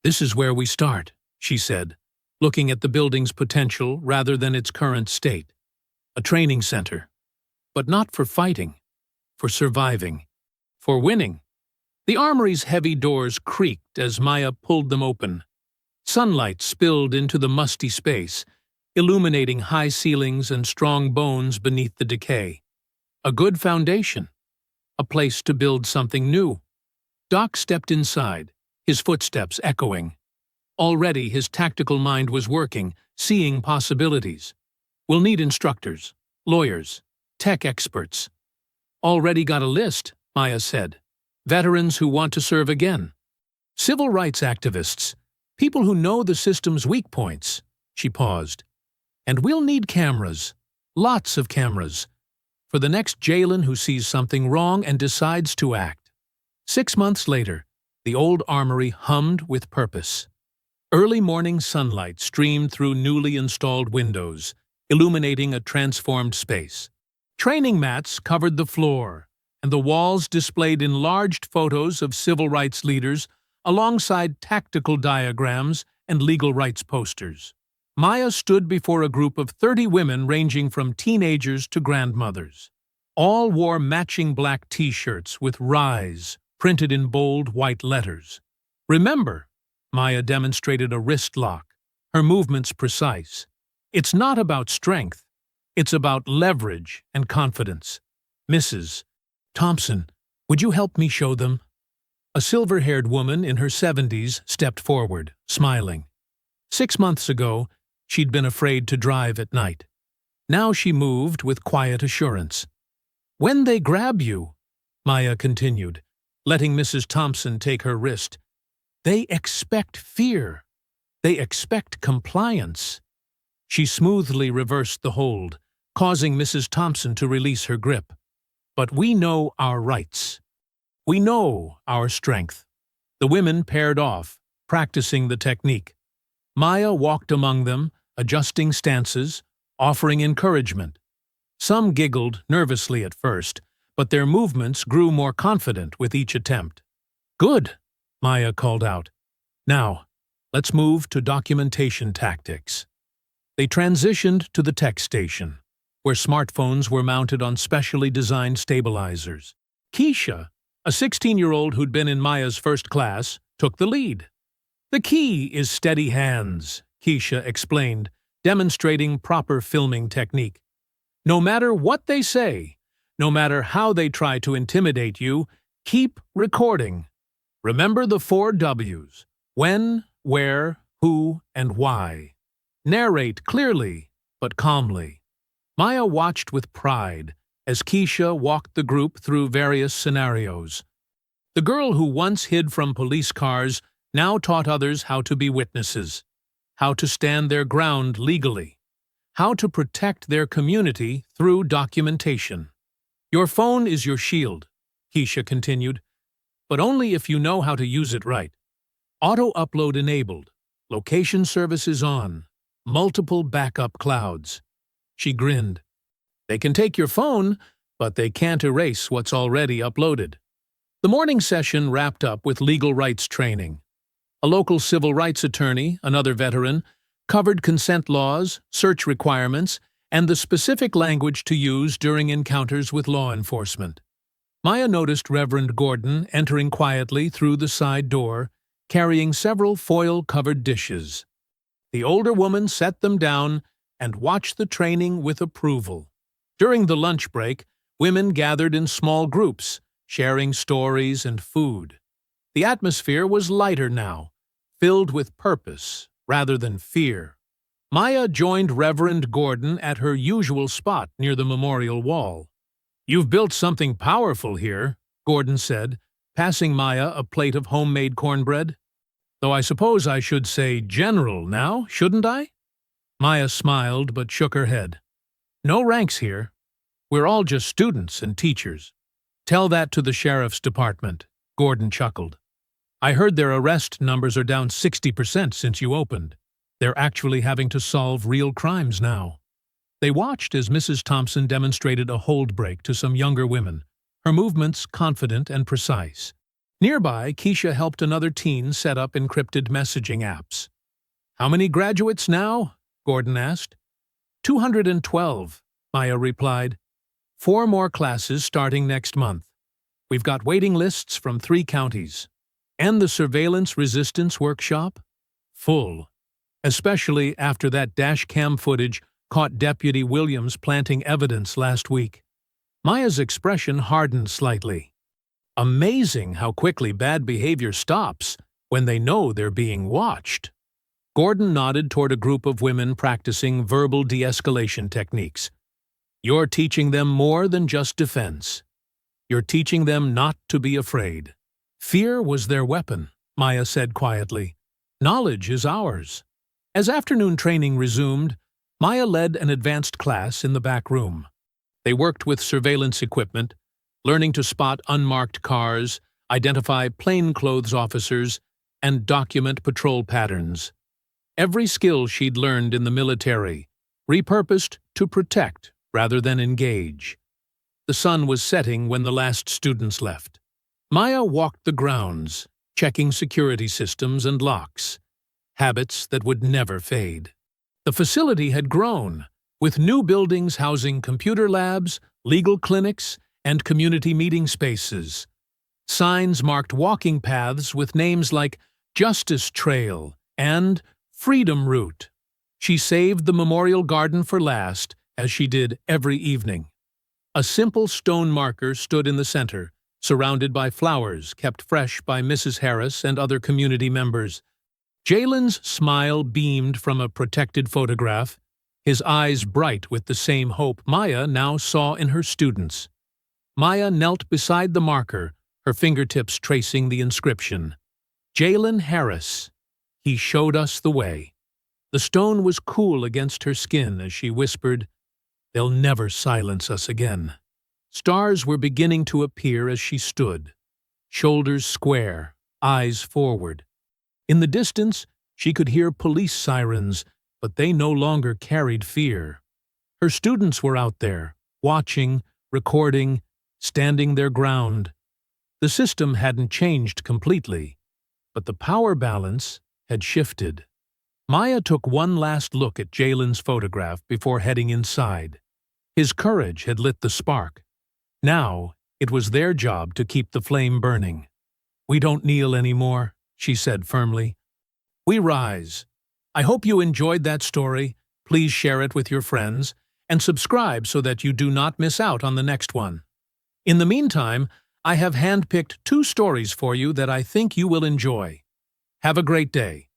"This is where we start," she said, looking at the building's potential rather than its current state. "A training center. But not for fighting. For surviving. For winning." The armory's heavy doors creaked as Maya pulled them open. Sunlight spilled into the musty space, illuminating high ceilings and strong bones beneath the decay. A good foundation. A place to build something new. Doc stepped inside, his footsteps echoing. Already his tactical mind was working, seeing possibilities. "We'll need instructors, lawyers, tech experts." "Already got a list," Maya said. "Veterans who want to serve again. Civil rights activists. People who know the system's weak points." She paused. And we'll need cameras. Lots of cameras. For the next Jalen who sees something wrong and decides to act. 6 months later, the old armory hummed with purpose. Early morning sunlight streamed through newly installed windows, illuminating a transformed space. Training mats covered the floor, and the walls displayed enlarged photos of civil rights leaders alongside tactical diagrams and legal rights posters. Maya stood before a group of 30 women ranging from teenagers to grandmothers. All wore matching black T-shirts with "Rise" printed in bold white letters. "Remember," Maya demonstrated a wrist lock, her movements precise. "It's not about strength. It's about leverage and confidence. Mrs. Thompson, would you help me show them?" A silver-haired woman in her 70s stepped forward, smiling. 6 months ago, she'd been afraid to drive at night. Now she moved with quiet assurance. "When they grab you," Maya continued, letting Mrs. Thompson take her wrist, "they expect fear. They expect compliance." She smoothly reversed the hold, causing Mrs. Thompson to release her grip. "But we know our rights. We know our strength." The women paired off, practicing the technique. Maya walked among them, adjusting stances, offering encouragement. Some giggled nervously at first, but their movements grew more confident with each attempt. "Good," Maya called out. "Now, let's move to documentation tactics." They transitioned to the tech station, where smartphones were mounted on specially designed stabilizers. Keisha, a 16-year-old who'd been in Maya's first class, took the lead. "The key is steady hands," Keisha explained, demonstrating proper filming technique. "No matter what they say, no matter how they try to intimidate you, keep recording. Remember the 4 W's: when, where, who, and why. Narrate clearly, but calmly." Maya watched with pride as Keisha walked the group through various scenarios. The girl who once hid from police cars now taught others how to be witnesses, how to stand their ground legally, how to protect their community through documentation. "Your phone is your shield," Keisha continued, "but only if you know how to use it right. Auto-upload enabled, location services on, multiple backup clouds." She grinned. "They can take your phone, but they can't erase what's already uploaded." The morning session wrapped up with legal rights training. A local civil rights attorney, another veteran, covered consent laws, search requirements, and the specific language to use during encounters with law enforcement. Maya noticed Reverend Gordon entering quietly through the side door, carrying several foil-covered dishes. The older woman set them down and watched the training with approval. During the lunch break, women gathered in small groups, sharing stories and food. The atmosphere was lighter now, filled with purpose rather than fear. Maya joined Reverend Gordon at her usual spot near the memorial wall. "You've built something powerful here," Gordon said, passing Maya a plate of homemade cornbread. "Though I suppose I should say general now, shouldn't I?" Maya smiled but shook her head. "No ranks here. We're all just students and teachers." "Tell that to the sheriff's department," Gordon chuckled. "I heard their arrest numbers are down 60% since you opened. They're actually having to solve real crimes now." They watched as Mrs. Thompson demonstrated a hold break to some younger women, her movements confident and precise. Nearby, Keisha helped another teen set up encrypted messaging apps. "How many graduates now?" Gordon asked. 212, Maya replied. 4 more classes starting next month. We've got waiting lists from 3 counties. And the surveillance resistance workshop? Full. Especially after that dash cam footage caught Deputy Williams planting evidence last week. Maya's expression hardened slightly. Amazing how quickly bad behavior stops when they know they're being watched. Gordon nodded toward a group of women practicing verbal de-escalation techniques. "You're teaching them more than just defense. You're teaching them not to be afraid." "Fear was their weapon," Maya said quietly. "Knowledge is ours." As afternoon training resumed, Maya led an advanced class in the back room. They worked with surveillance equipment, learning to spot unmarked cars, identify plainclothes officers, and document patrol patterns. Every skill she'd learned in the military, repurposed to protect rather than engage. The sun was setting when the last students left. Maya walked the grounds, checking security systems and locks, habits that would never fade. The facility had grown, with new buildings housing computer labs, legal clinics, and community meeting spaces. Signs marked walking paths with names like Justice Trail and Freedom Route. She saved the memorial garden for last, as she did every evening. A simple stone marker stood in the center, surrounded by flowers kept fresh by Mrs. Harris and other community members. Jalen's smile beamed from a protected photograph, his eyes bright with the same hope Maya now saw in her students. Maya knelt beside the marker, her fingertips tracing the inscription. Jalen Harris. He showed us the way. The stone was cool against her skin as she whispered, "They'll never silence us again." Stars were beginning to appear as she stood, shoulders square, eyes forward. In the distance, she could hear police sirens, but they no longer carried fear. Her students were out there, watching, recording, standing their ground. The system hadn't changed completely, but the power balance had shifted. Maya took one last look at Jalen's photograph before heading inside. His courage had lit the spark. Now, it was their job to keep the flame burning. "We don't kneel anymore," she said firmly. "We rise." I hope you enjoyed that story. Please share it with your friends, and subscribe so that you do not miss out on the next one. In the meantime, I have handpicked 2 stories for you that I think you will enjoy. Have a great day.